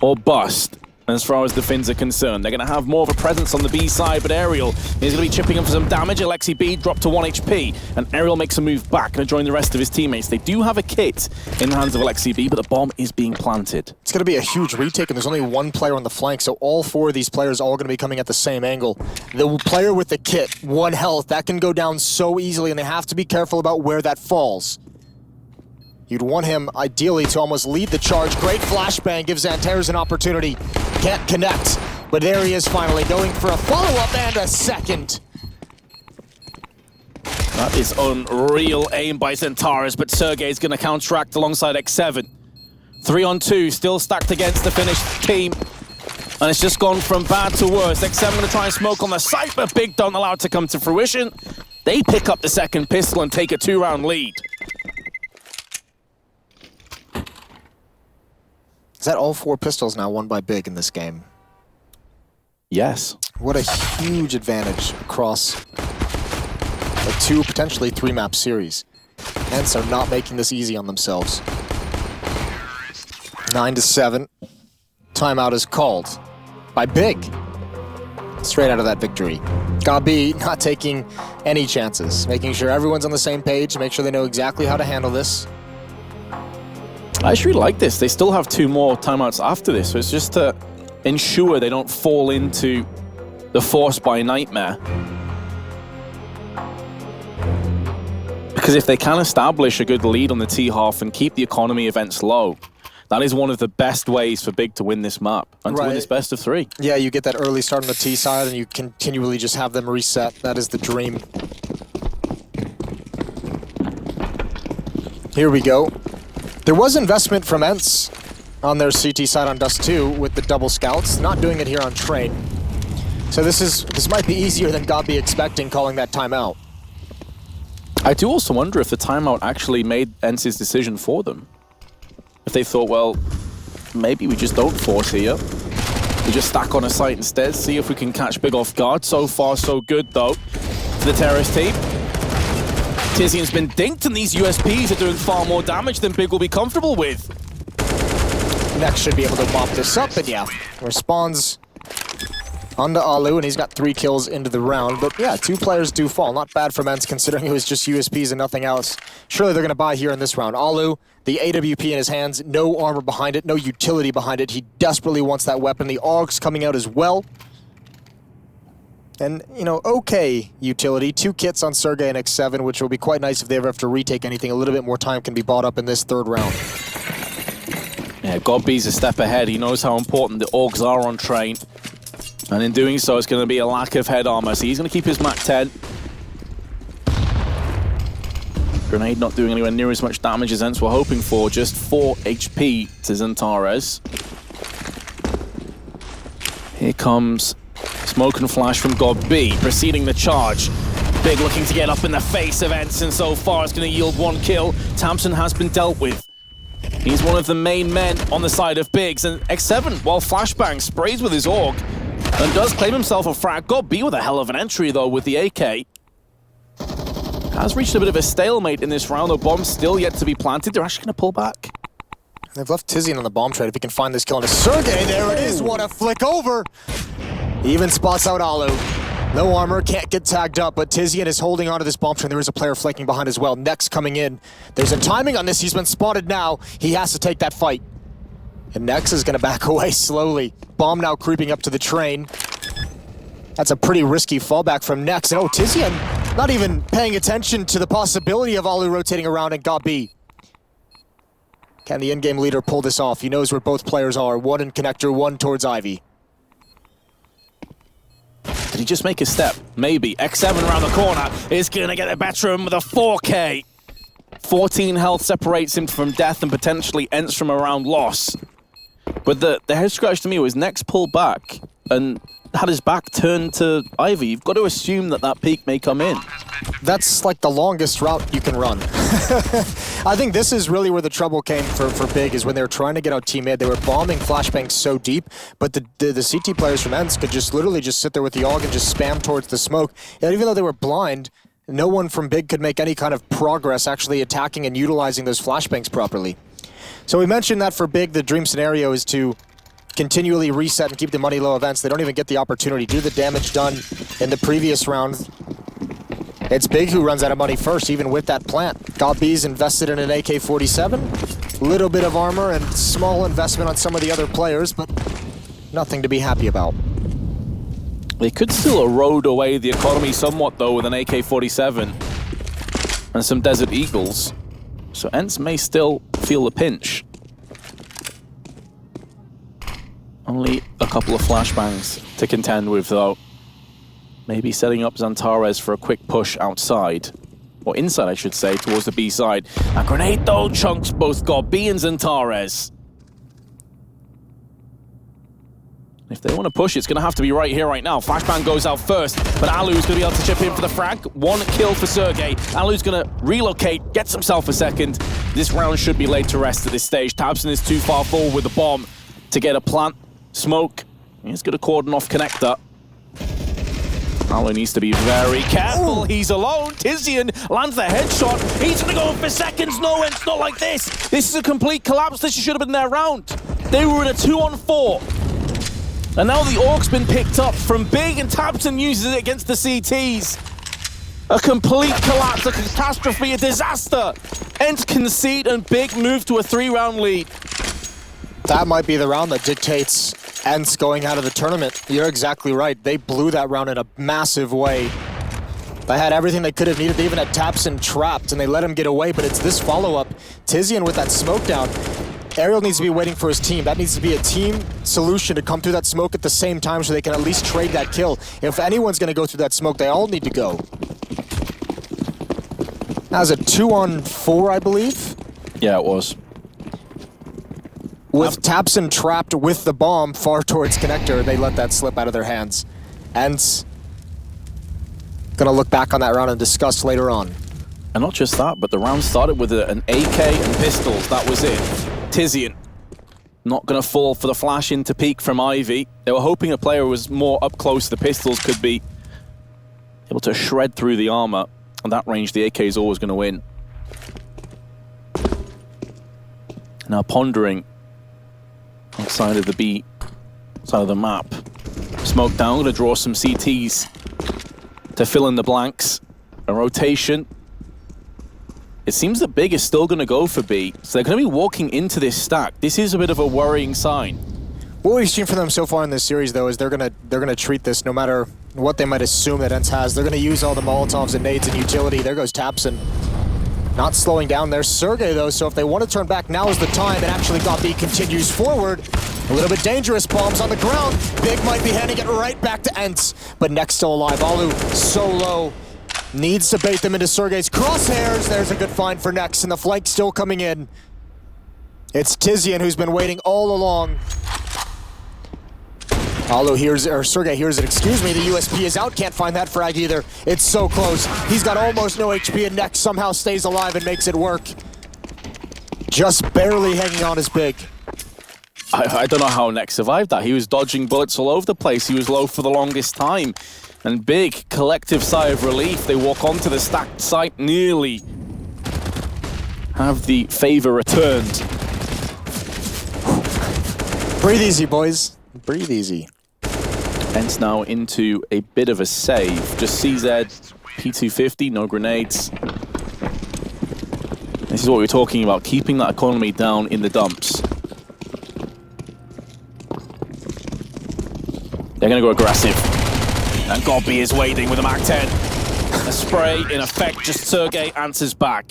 or bust. As far as the Finns are concerned, they're going to have more of a presence on the B side, but Aerial is going to be chipping in for some damage. Alexi Bead dropped to 1 HP, and Aerial makes a move back and join the rest of his teammates. They do have a kit in the hands of Alexi Bead, but the bomb is being planted. It's going to be a huge retake, and there's only one player on the flank, so all four of these players are all going to be coming at the same angle. The player with the kit, 1 health, that can go down so easily, and they have to be careful about where that falls. You'd want him, ideally, to almost lead the charge. Great flashbang gives Santaros an opportunity. Can't connect, but there he is finally, going for a follow-up and a second. That is unreal aim by Santaros, but Sergei is going to counteract alongside X7. 3-on-2, still stacked against the Finnish team. And it's just gone from bad to worse. X7 going to try and smoke on the site, but Big don't allow it to come to fruition. They pick up the second pistol and take a 2-round lead. Is that all 4 pistols now won by Big in this game? Yes. What a huge advantage across a 2, potentially 3-map series. Ents are not making this easy on themselves. 9-7. Timeout is called by Big. Straight out of that victory. Gabi not taking any chances, making sure everyone's on the same page, make sure they know exactly how to handle this. I actually like this. They still have 2 more timeouts after this, so it's just to ensure they don't fall into the force by nightmare. Because if they can establish a good lead on the T-half and keep the economy events low, that is one of the best ways for Big to win this map and to win this best of 3. Yeah, you get that early start on the T side and you continually just have them reset. That is the dream. Here we go. There was investment from Ents on their CT side on Dust 2 with the double scouts, not doing it here on Train. So this might be easier than Gabi expecting, calling that timeout. I do also wonder if the timeout actually made Ence's decision for them. If they thought, well, maybe we just don't force here. We just stack on a site instead, see if we can catch Big off guard. So far, so good, though, for the terrorist team. Tizian's been dinked, and these USPs are doing far more damage than Big will be comfortable with. Next should be able to mop this up, and yeah, responds onto Alu, and he's got 3 kills into the round. But yeah, 2 players do fall. Not bad for Ents, considering it was just USPs and nothing else. Surely they're going to buy here in this round. Alu, the AWP in his hands, no armor behind it, no utility behind it. He desperately wants that weapon. The Orcs coming out as well. And, you know, okay utility. 2 kits on Sergei and X7, which will be quite nice if they ever have to retake anything. A little bit more time can be bought up in this 3rd round. Yeah, Godby's a step ahead. He knows how important the Orcs are on Train. And in doing so, it's going to be a lack of head armor. So he's going to keep his Mach 10. Grenade not doing anywhere near as much damage as Ents were hoping for. Just 4 HP to Santaros. Here comes smoke and flash from God B, preceding the charge. Big looking to get up in the face of Ents, and so far it's going to yield 1 kill. Thompson has been dealt with. He's one of the main men on the side of Biggs, and X7, while Flashbang sprays with his Orc, and does claim himself a frag. Got B with a hell of an entry, though, with the AK. Has reached a bit of a stalemate in this round. The bomb's still yet to be planted. They're actually going to pull back. They've left Tizian on the bomb trade. If he can find this kill into Sergei, there it is. What a flick over. He even spots out Alu. No armor, can't get tagged up, but Tizian is holding onto this bomb trade. There is a player flanking behind as well. Next coming in. There's a timing on this. He's been spotted now. He has to take that fight. And Nex is going to back away slowly. Bomb now creeping up to the train. That's a pretty risky fallback from Nex. And oh, Tizian not even paying attention to the possibility of Alu rotating around and got B. Can the in-game leader pull this off? He knows where both players are. One in connector, one towards Ivy. Did he just make a step? Maybe. X7 around the corner is going to get the better of him with a 4K. 14 health separates him from death and potentially Ents from around loss. But the head scratch to me was Nex pulled back and had his back turned to Ivy. You've got to assume that that peek may come in. That's like the longest route you can run. I think this is really where the trouble came for Big, is when they were trying to get out team mid. They were bombing flashbangs so deep, but the CT players from Ents could just literally just sit there with the AUG and just spam towards the smoke. And even though they were blind, no one from Big could make any kind of progress actually attacking and utilizing those flashbangs properly. So we mentioned that for Big, the dream scenario is to continually reset and keep the money low events. They don't even get the opportunity to do the damage done in the previous round. It's Big who runs out of money first, even with that plant. Got B's invested in an AK-47, little bit of armor and small investment on some of the other players, but nothing to be happy about. They could still erode away the economy somewhat, though, with an AK-47 and some Desert Eagles. So Ents may still feel the pinch. Only a couple of flashbangs to contend with, though. Maybe setting up Santaros for a quick push outside. Or inside, I should say, towards the B side. A grenade, though, chunks both got B and Santaros. If they want to push, it's going to have to be right here, right now. Flashbang goes out first, but Alu's going to be able to chip in for the frag. One kill for Sergei. Alu's going to relocate, gets himself a second. This round should be laid to rest at this stage. Thompson is too far forward with the bomb to get a plant. Smoke. He's going to cordon off connector. Alu needs to be very careful. He's alone. Tizian lands the headshot. He's going to go for seconds. No, it's not like this. This is a complete collapse. This should have been their round. They were in a 2-on-4. And now the Orc's been picked up from Big, and Thompson uses it against the CTs. A complete collapse, a catastrophe, a disaster. Ents concede and Big move to a 3-round lead. That might be the round that dictates Ents going out of the tournament. You're exactly right. They blew that round in a massive way. They had everything they could have needed. They even had Thompson trapped, and they let him get away, but it's this follow-up. Tizian with that smoke down. Ariel needs to be waiting for his team. That needs to be a team solution to come through that smoke at the same time so they can at least trade that kill. If anyone's going to go through that smoke, they all need to go. That was a 2-on-4, I believe? Yeah, it was. With Thompson trapped with the bomb far towards connector, they let that slip out of their hands. Ents gonna look back on that round and discuss later on. And not just that, but the round started with an AK and pistols. That was it. Tizian not going to fall for the flash into peak from Ivy. They were hoping a player who was more up close. The pistols could be able to shred through the armor. At that range, the AK is always going to win. Now pondering outside of the B side of the map. Smoke down, going to draw some CTs to fill in the blanks. A rotation. It seems that Big is still going to go for B, so they're going to be walking into this stack. This is a bit of a worrying sign. What we've seen from them so far in this series, though, is they're gonna treat this no matter what they might assume that Ents has. They're going to use all the Molotovs and nades and utility. There goes Thompson. Not slowing down. There's Sergei, though, so if they want to turn back, now is the time. And actually, B continues forward. A little bit dangerous. Bombs on the ground. Big might be handing it right back to Ents, but Next still alive. Alu so low. Needs to bait them into Sergei's crosshairs. There's a good find for Next, and the flank still coming in. It's Tizian who's been waiting all along. Sergei hears it, excuse me, the USP is out, can't find that frag either. It's so close. He's got almost no HP, and Next somehow stays alive and makes it work. Just barely hanging on as Big. I don't know how Nex survived that. He was dodging bullets all over the place. He was low for the longest time. And Big, collective sigh of relief. They walk onto the stacked site, nearly have the favor returned. Breathe easy, boys. Breathe easy. Ents now into a bit of a save. Just CZ, P250, no grenades. This is what we're talking about, keeping that economy down in the dumps. They're going to go aggressive. And Gobby is waiting with a Mac-10. A spray, in effect, just Sergei answers back.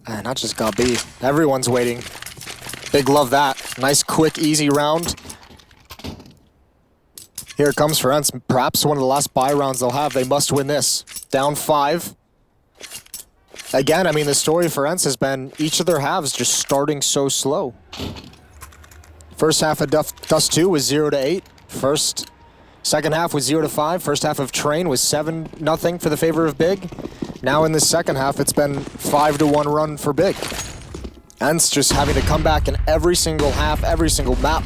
Not just Gobby. Everyone's waiting. Big love that. Nice, quick, easy round. Here it comes for Ents. Perhaps one of the last buy rounds they'll have. They must win this. Down 5. Again, I mean, the story for Ents has been each of their halves just starting so slow. First half of Dust 2 was 0-8. Second half was 0-5. First half of Train was 7-0 for the favor of Big. Now in the second half, it's been 5-1 run for Big. Ents just having to come back in every single half, every single map.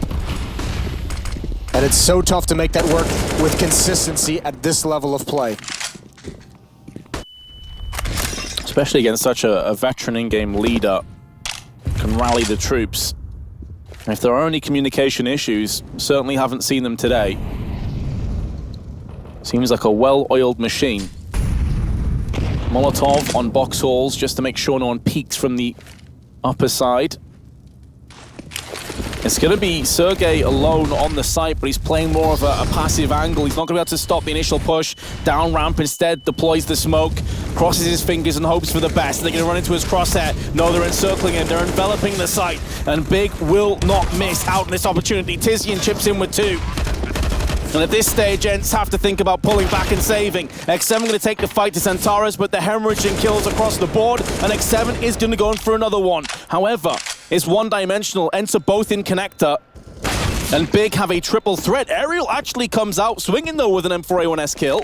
And it's so tough to make that work with consistency at this level of play. Especially against such a veteran in-game leader, can rally the troops. And if there are any communication issues, certainly haven't seen them today. Seems like a well-oiled machine. Molotov on box halls just to make sure no one peeks from the upper side. It's going to be Sergei alone on the site, but he's playing more of a passive angle. He's not going to be able to stop the initial push. Down ramp instead, deploys the smoke, crosses his fingers and hopes for the best. They're going to run into his crosshair. No, they're encircling him. They're enveloping the site, and Big will not miss out on this opportunity. Tizian chips in with 2. And at this stage, Ents have to think about pulling back and saving. X7 going to take the fight to Santaros, but the hemorrhaging kills across the board, and X7 is going to go in for another one. However, it's one-dimensional. Ents are both in connector, and Big have a triple threat. Aerial actually comes out swinging, though, with an M4A1S kill.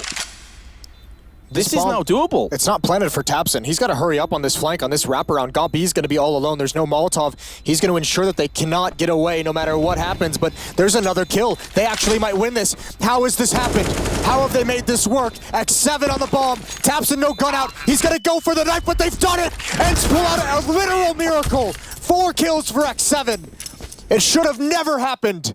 This is now doable. It's not planted for Thompson. He's got to hurry up on this flank, on this wraparound. Gobby's going to be all alone. There's no Molotov. He's going to ensure that they cannot get away no matter what happens, but there's another kill. They actually might win this. How has this happened? How have they made this work? X7 on the bomb. Thompson, no gun out. He's going to go for the knife, but they've done it! Ents pull out a literal miracle. 4 kills for X7. It should have never happened.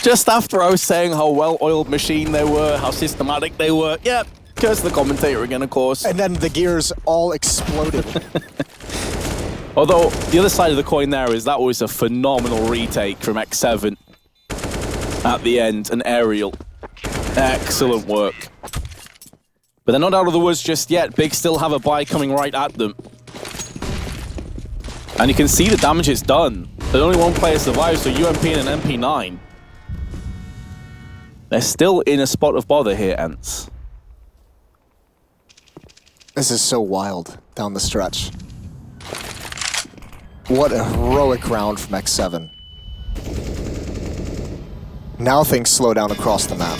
Just after I was saying how well-oiled machine they were, how systematic they were, yeah, curse the commentator again, of course. And then the gears all exploded. Although, the other side of the coin there is that was a phenomenal retake from X7 at the end, an aerial. Excellent work. But they're not out of the woods just yet. Big still have a buy coming right at them. And you can see the damage it's done. There's only one player survives, so UMP and an MP9. They're still in a spot of bother here, Ents. This is so wild down the stretch. What a heroic round from X7. Now things slow down across the map.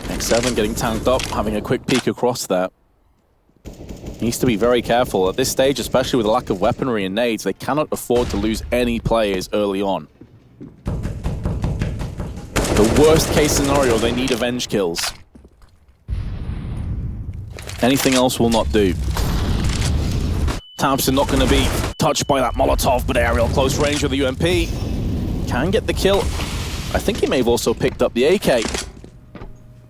X7 getting tanked up, having a quick peek across there. Needs to be very careful. At this stage, especially with the lack of weaponry and nades, they cannot afford to lose any players early on. The worst case scenario, they need Avenge kills. Anything else will not do. Thompson not going to be touched by that Molotov, but aerial close range with the UMP. Can get the kill. I think he may have also picked up the AK.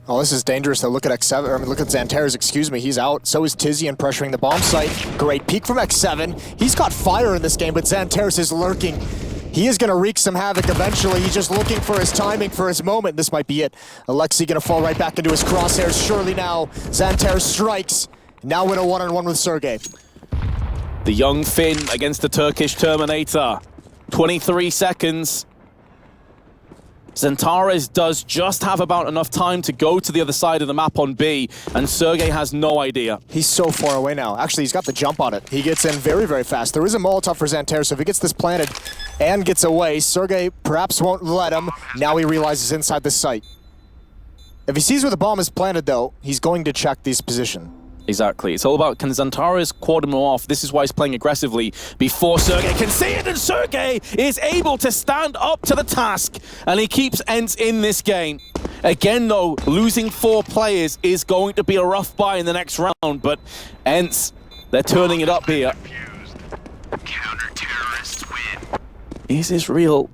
Oh, this is dangerous though. Look at X7, I mean, look at Santaros, excuse me, he's out. So is Tizian pressuring the bomb site. Great peek from X7. He's got fire in this game, but Santaros is lurking. He is going to wreak some havoc eventually. He's just looking for his timing, for his moment. This might be it. Alexi going to fall right back into his crosshairs. Surely now, Santaros strikes. Now in a one-on-one with Sergei. The young Finn against the Turkish Terminator. 23 seconds. Santaros does just have about enough time to go to the other side of the map on B, and Sergei has no idea. He's so far away now. Actually, he's got the jump on it. He gets in very, very fast. There is a Molotov for Santaros, so if he gets this planted and gets away, Sergei perhaps won't let him. Now he realizes inside the site. If he sees where the bomb is planted, though, he's going to check this position. Exactly. It's all about, can Santaros Cordon him off? This is why he's playing aggressively before Sergei can see it, and Sergei is able to stand up to the task, and he keeps Ents in this game. Again, though, losing 4 players is going to be a rough buy in the next round, but Ents, they're turning it up here. Counter-terrorists win. Is this real?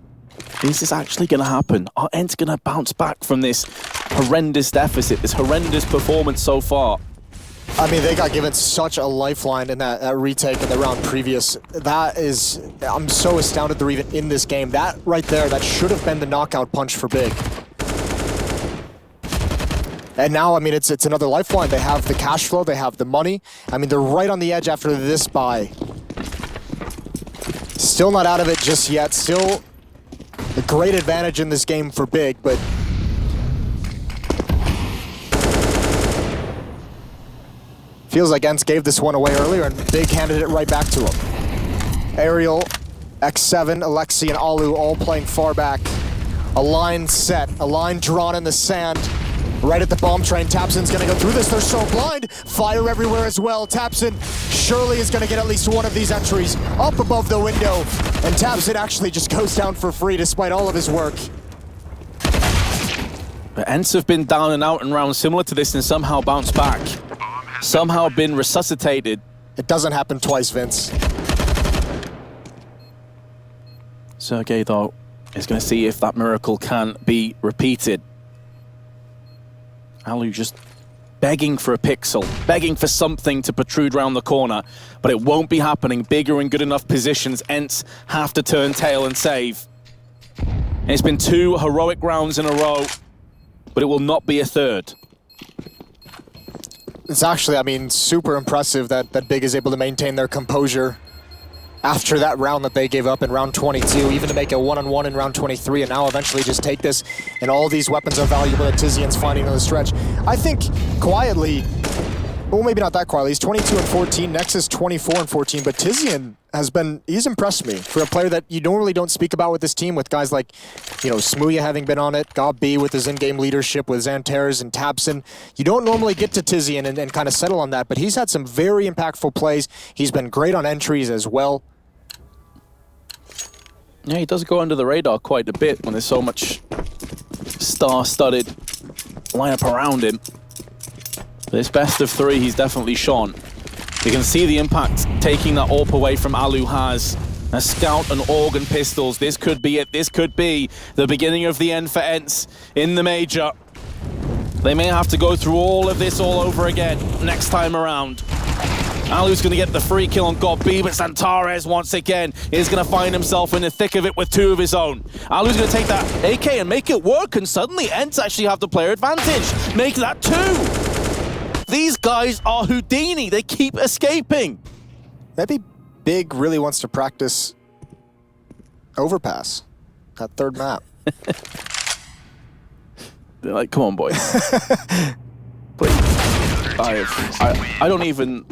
Is this actually going to happen? Are Ents going to bounce back from this horrendous deficit, this horrendous performance so far? I mean, they got given such a lifeline in that retake in the round previous. That is, I'm so astounded they're even in this game. That right there, that should have been the knockout punch for Big. And now, I mean, it's another lifeline. They have the cash flow, they have the money. I mean, they're right on the edge after this buy. Still not out of it just yet. Still a great advantage in this game for Big, but feels like Ents gave this one away earlier, and Big handed it right back to him. Aerial, X7, Alexi, and Alu all playing far back. A line set, a line drawn in the sand. Right at the bomb train. Thompson's gonna go through this. They're so blind. Fire everywhere as well. Thompson surely is gonna get at least one of these entries up above the window. And Thompson actually just goes down for free despite all of his work. But Ents have been down and out in rounds similar to this and somehow bounced back. Somehow been resuscitated. It doesn't happen twice, Vince. Sergei, though, is going to see if that miracle can be repeated. Alu just begging for a pixel, begging for something to protrude around the corner, but it won't be happening. Bigger in good enough positions, Ents have to turn tail and save. And it's been 2 heroic rounds in a row, but it will not be a third. It's actually, I mean, super impressive that Big is able to maintain their composure after that round that they gave up in round 22, even to make a one-on-one in round 23, and now eventually just take this, and all these weapons are valuable that Tizian's finding on the stretch. I think quietly, well, maybe not that quietly, he's 22 and 14, Nex is 24 and 14, but Tizian has been, he's impressed me for a player that you normally don't speak about with this team, with guys like, you know, Smooya having been on it, Gob B with his in-game leadership with Santaros and Thompson. You don't normally get to Tizian and kind of settle on that, but he's had some very impactful plays. He's been great on entries as well. Yeah, he does go under the radar quite a bit when there's so much star-studded lineup around him. This best of 3, he's definitely shone. You can see the impact taking that AWP away from Alu has. A scout and organ pistols. This could be it. This could be the beginning of the end for Ents in the major. They may have to go through all of this all over again next time around. Alu's going to get the free kill on Gob B, but Santaros once again is going to find himself in the thick of it with 2 of his own. Alu's going to take that AK and make it work, and suddenly Ents actually have the player advantage. Make that 2. These guys are Houdini. They keep escaping. Maybe Big really wants to practice overpass, that third map. They're like, come on, boys. Please. I don't even,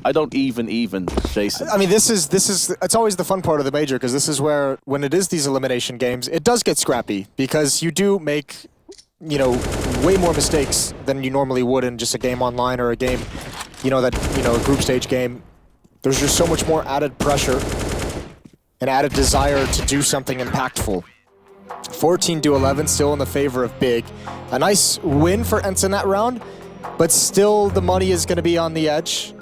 Jason. I mean, this is, it's always the fun part of the major, because this is where, when it is these elimination games, it does get scrappy, because you do make, you know, way more mistakes than you normally would in just a game online or a game, you know, that, you know, a group stage game. There's just so much more added pressure and added desire to do something impactful. 14-11, still in the favor of Big. A nice win for Ents in that round, but still the money is going to be on the edge.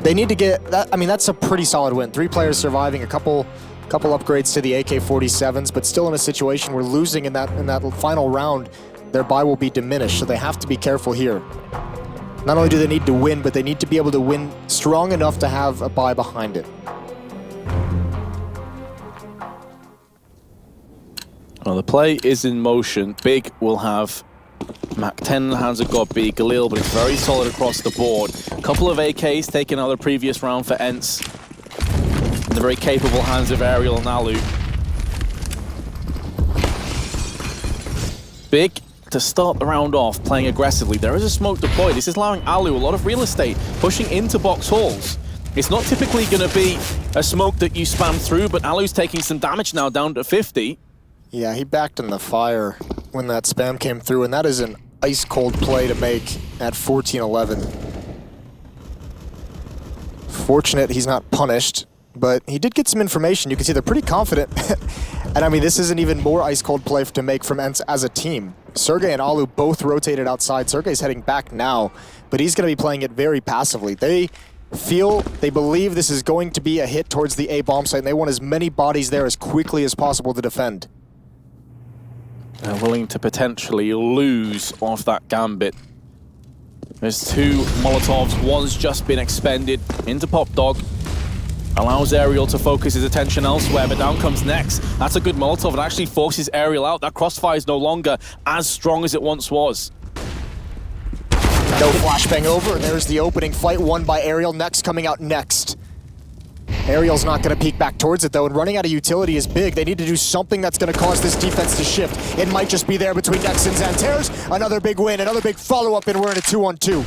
They need to get that. I mean, that's a pretty solid win. 3 players surviving, a couple upgrades to the AK-47s, but still in a situation where losing in that final round, their buy will be diminished, so they have to be careful here. Not only do they need to win, but they need to be able to win strong enough to have a buy behind it. Well, the play is in motion. Big will have Mac 10 in the hands of Gob B, Clle, but it's very solid across the board. A couple of AKs taken out of the previous round for Ents. In the very capable hands of Aerial and Alu. Big to start the round off playing aggressively. There is a smoke deployed. This is allowing Alu a lot of real estate, pushing into box halls. It's not typically going to be a smoke that you spam through, but Alu's taking some damage now, down to 50. Yeah, he backed in the fire when that spam came through, and that is ice cold play to make at 14-11. Fortunate he's not punished, but he did get some information. You can see they're pretty confident. And I mean, this is an even more ice cold play to make from Ents as a team. Sergei and Alu both rotated outside. Sergei's heading back now, but he's going to be playing it very passively. They believe this is going to be a hit towards the A bomb site, and they want as many bodies there as quickly as possible to defend. They're willing to potentially lose off that gambit. There's 2 Molotovs, one's just been expended into Pop Dog. Allows Aerial to focus his attention elsewhere, but down comes Nex. That's a good Molotov. It actually forces Aerial out. That crossfire is no longer as strong as it once was. No flashbang over, and there's the opening fight won by Aerial. Nex coming out next. Aerial's not going to peek back towards it, though, and running out of utility is big. They need to do something that's going to cause this defense to shift. It might just be there between Nex and Santaros. Another big win, another big follow-up, and we're in a 2-on-2.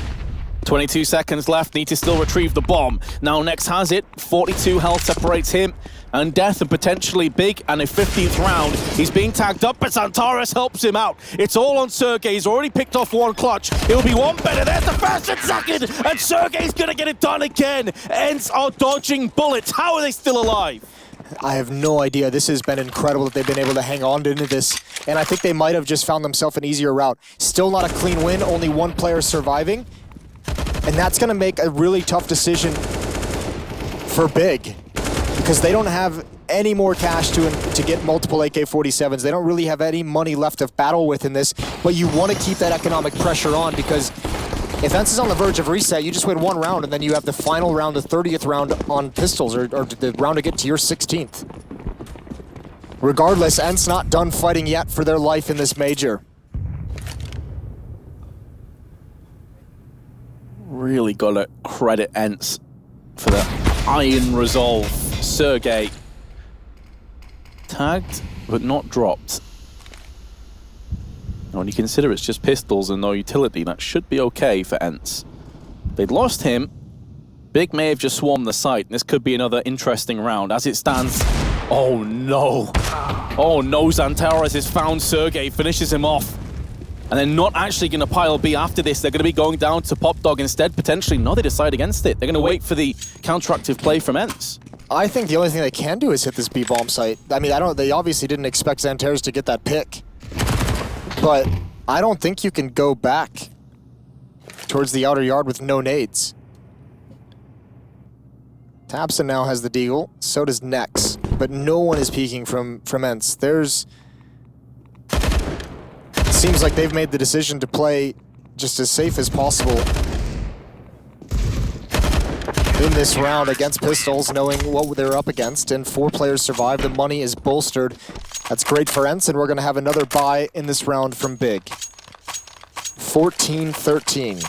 22 seconds left, need to still retrieve the bomb. Now Nex has it, 42 health separates him and Death, and potentially Big, and a 15th round. He's being tagged up, but Santaros helps him out. It's all on Sergei, he's already picked off one clutch. It'll be one better, there's the first and second, and Sergei's gonna get it done again. Ents are dodging bullets, how are they still alive? I have no idea. This has been incredible that they've been able to hang on into this, and I think they might have just found themselves an easier route. Still not a clean win, only one player surviving. And that's going to make a really tough decision for Big, because they don't have any more cash to get multiple AK-47s. They don't really have any money left to battle with in this, but you want to keep that economic pressure on, because if Ents is on the verge of reset, you just win one round, and then you have the final round, the 30th round on pistols, or the round to get to your 16th. Regardless, Ents not done fighting yet for their life in this major. Really gotta credit Ents for the iron resolve. Sergei tagged but not dropped. Now, when you consider it's just pistols and no utility, that should be okay for Ents. They'd lost him. Big may have just swarmed the site, and this could be another interesting round. As it stands, oh no. Oh no, Santaros has found Sergei, finishes him off. And they're not actually going to pile B after this. They're going to be going down to Pop Dog instead, potentially. No, they decide against it. They're going to wait for the counteractive play from Ents. I think the only thing they can do is hit this B-bomb site. I mean, they obviously didn't expect Santaros to get that pick. But I don't think you can go back towards the outer yard with no nades. Thompson now has the deagle, so does Nex. But no one is peeking from Ents. Seems like they've made the decision to play just as safe as possible in this round against pistols, knowing what they're up against, and 4 players survive. The money is bolstered. That's great for Ents, and we're going to have another bye in this round from Big. 14-13.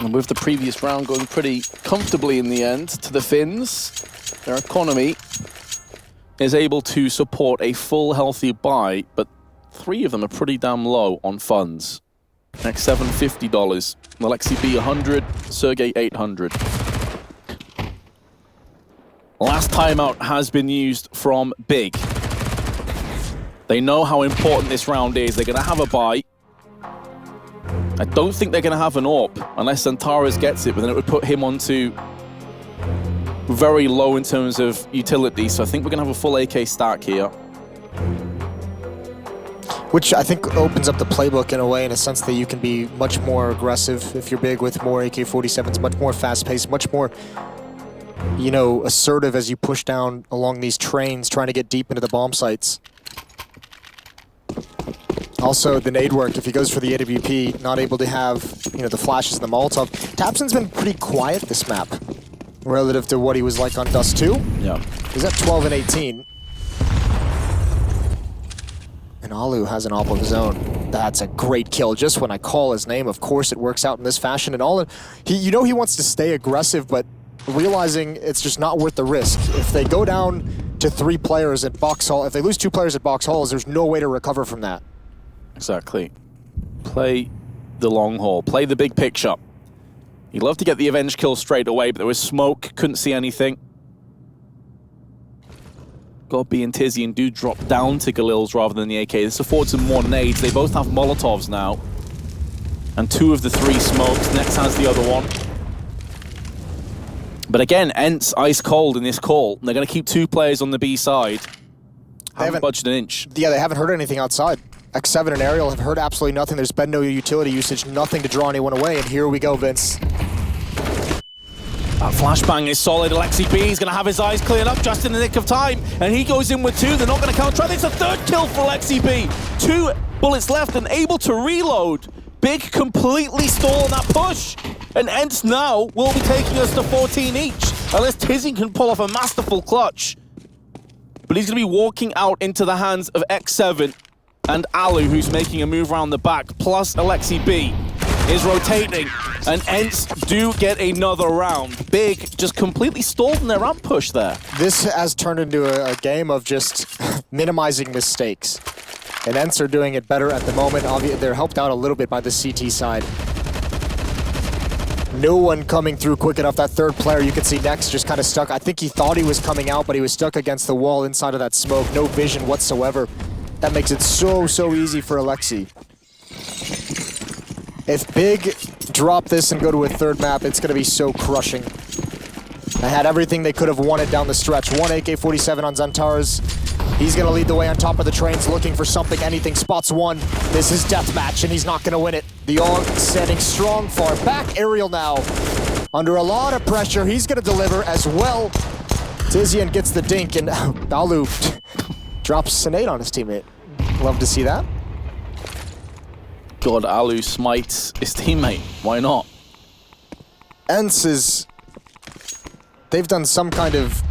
And with the previous round going pretty comfortably in the end to the Finns, their economy is able to support a full healthy buy, but 3 of them are pretty damn low on funds. Next $750, Alexi B 100, Sergei 800. Last timeout has been used from Big. They know how important this round is. They're going to have a buy. I don't think they're going to have an AWP unless Santaros gets it, but then it would put him onto very low in terms of utility, so I think we're going to have a full AK stack here. Which I think opens up the playbook in a way, in a sense that you can be much more aggressive if you're Big with more AK-47s, much more fast-paced, much more, you know, assertive as you push down along these trains trying to get deep into the bomb sites. Also, the nade work, if he goes for the AWP, not able to have, you know, the flashes and the Molotov. Thompson's been pretty quiet this map relative to what he was like on Dust 2. Yeah. He's at 12 and 18. And Alu has an AWP of his own. That's a great kill. Just when I call his name, of course it works out in this fashion. And you know he wants to stay aggressive, but realizing it's just not worth the risk. If they go down to 3 players at Box Hall, if they lose 2 players at Box Halls, there's no way to recover from that. Exactly. Play the long haul. Play the big picture. He'd love to get the Avenge kill straight away, but there was smoke, couldn't see anything. Godby and Tizian do drop down to Galil's rather than the AK. This affords them more nades. They both have Molotovs now. And 2 of the 3 smokes. Next has the other one. But again, Ents ice cold in this call. They're going to keep 2 players on the B side. They haven't budged an inch. Yeah, they haven't heard anything outside. X7 and Aerial have heard absolutely nothing. There's been no utility usage, nothing to draw anyone away. And here we go, Vince. That flashbang is solid. Alexi B is going to have his eyes cleared up just in the nick of time. And he goes in with 2. They're not going to counter. It's a 3rd kill for Alexi B. 2 bullets left and able to reload. Big completely stall on that push. And Ents now will be taking us to 14 each. Unless Tizian can pull off a masterful clutch. But he's going to be walking out into the hands of X7 and Alu, who's making a move around the back. Plus Alexi B is rotating. And Ents do get another round. Big just completely stalled in their ramp push there. This has turned into a game of just minimizing mistakes. And Ents are doing it better at the moment. They're helped out a little bit by the CT side. No one coming through quick enough. That 3rd player you can see next just kind of stuck. I think he thought he was coming out, but he was stuck against the wall inside of that smoke. No vision whatsoever. That makes it so easy for Alexi. If Big drop this and go to a 3rd map, it's going to be so crushing. They had everything they could have wanted down the stretch. 1 AK-47 on Santaros. He's going to lead the way on top of the trains, looking for something, anything. Spots 1. This is deathmatch, and he's not going to win it. The Orcs standing strong, far back. Aerial now under a lot of pressure. He's going to deliver as well. Tizian gets the dink, and Alu drops a nade on his teammate. Love to see that. God, Alu smites his teammate. Why not? ENCE is... They've done some kind of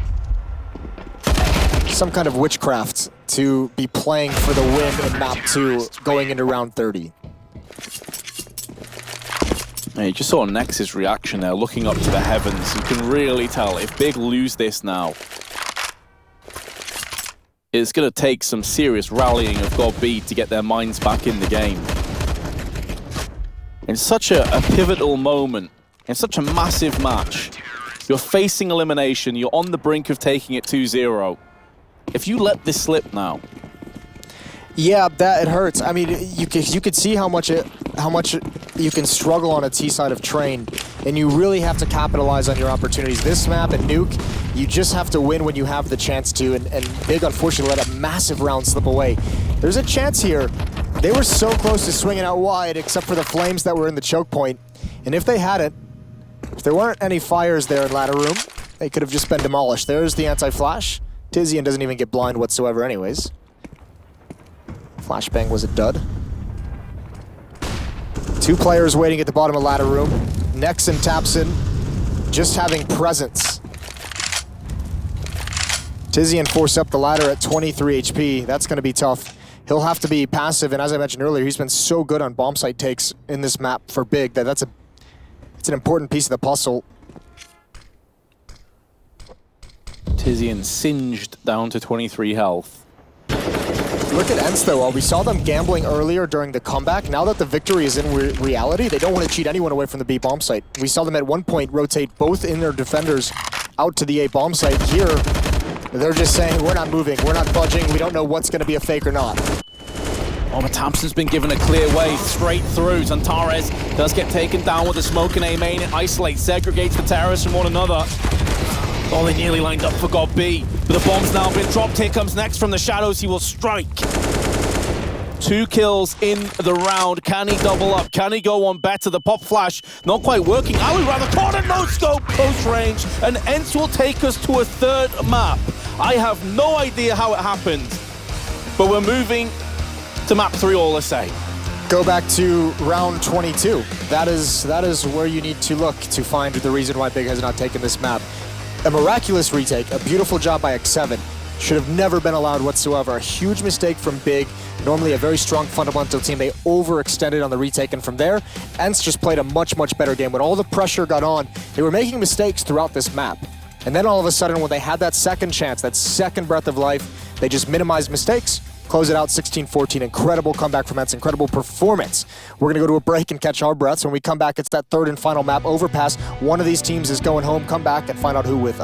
witchcraft to be playing for the win in map 2 going into round 30. Yeah, you just saw Nex's reaction there, looking up to the heavens. You can really tell if Big lose this now, it's going to take some serious rallying of Godby to get their minds back in the game. In such a pivotal moment, in such a massive match, you're facing elimination, you're on the brink of taking it 2-0. If you let this slip now... Yeah, it hurts. I mean, you could see how much you can struggle on a T side of train, and you really have to capitalize on your opportunities. This map and Nuke, you just have to win when you have the chance to, and Big unfortunately let a massive round slip away. There's a chance here. They were so close to swinging out wide, except for the flames that were in the choke point. And if they hadn't, if there weren't any fires there in ladder room, they could have just been demolished. There's the anti-flash. Tizian doesn't even get blind whatsoever anyways. Flashbang was a dud. 2 players waiting at the bottom of ladder room. Nex and Thompson just having presence. Tizian force up the ladder at 23 HP. That's going to be tough. He'll have to be passive, and as I mentioned earlier, he's been so good on bomb site takes in this map for Big that it's an important piece of the puzzle. Tizian singed down to 23 health. Look at Ents though, we saw them gambling earlier during the comeback. Now that the victory is in reality, they don't want to cheat anyone away from the B bomb site. We saw them at one point rotate both in their defenders out to the A bomb site. Here, they're just saying, we're not moving, we're not budging, we don't know what's going to be a fake or not. Oh, but Thompson's been given a clear way straight through. Santaros does get taken down with a smoke and A main. It isolates, segregates the terrorists from one another. Oh, they nearly lined up for Godby, but the bomb's now been dropped. Here comes Nex from the shadows. He will strike. 2 kills in the round. Can he double up? Can he go one better? The pop flash not quite working. Alu rather Cordon, no scope, close range, and Ents will take us to a 3rd map. I have no idea how it happened, but we're moving to map 3 all the same. Go back to round 22. That is where you need to look to find the reason why Big has not taken this map. A miraculous retake, a beautiful job by X7. Should have never been allowed whatsoever. A huge mistake from Big. Normally a very strong fundamental team. They overextended on the retake, and from there, Ents just played a much better game. When all the pressure got on, they were making mistakes throughout this map. And then all of a sudden, when they had that second chance, that second breath of life, they just minimized mistakes, close it out 16-14. Incredible comeback from Ents, incredible performance. We're going to go to a break and catch our breaths. When we come back, it's that 3rd and final map, Overpass. One of these teams is going home. Come back and find out who with us.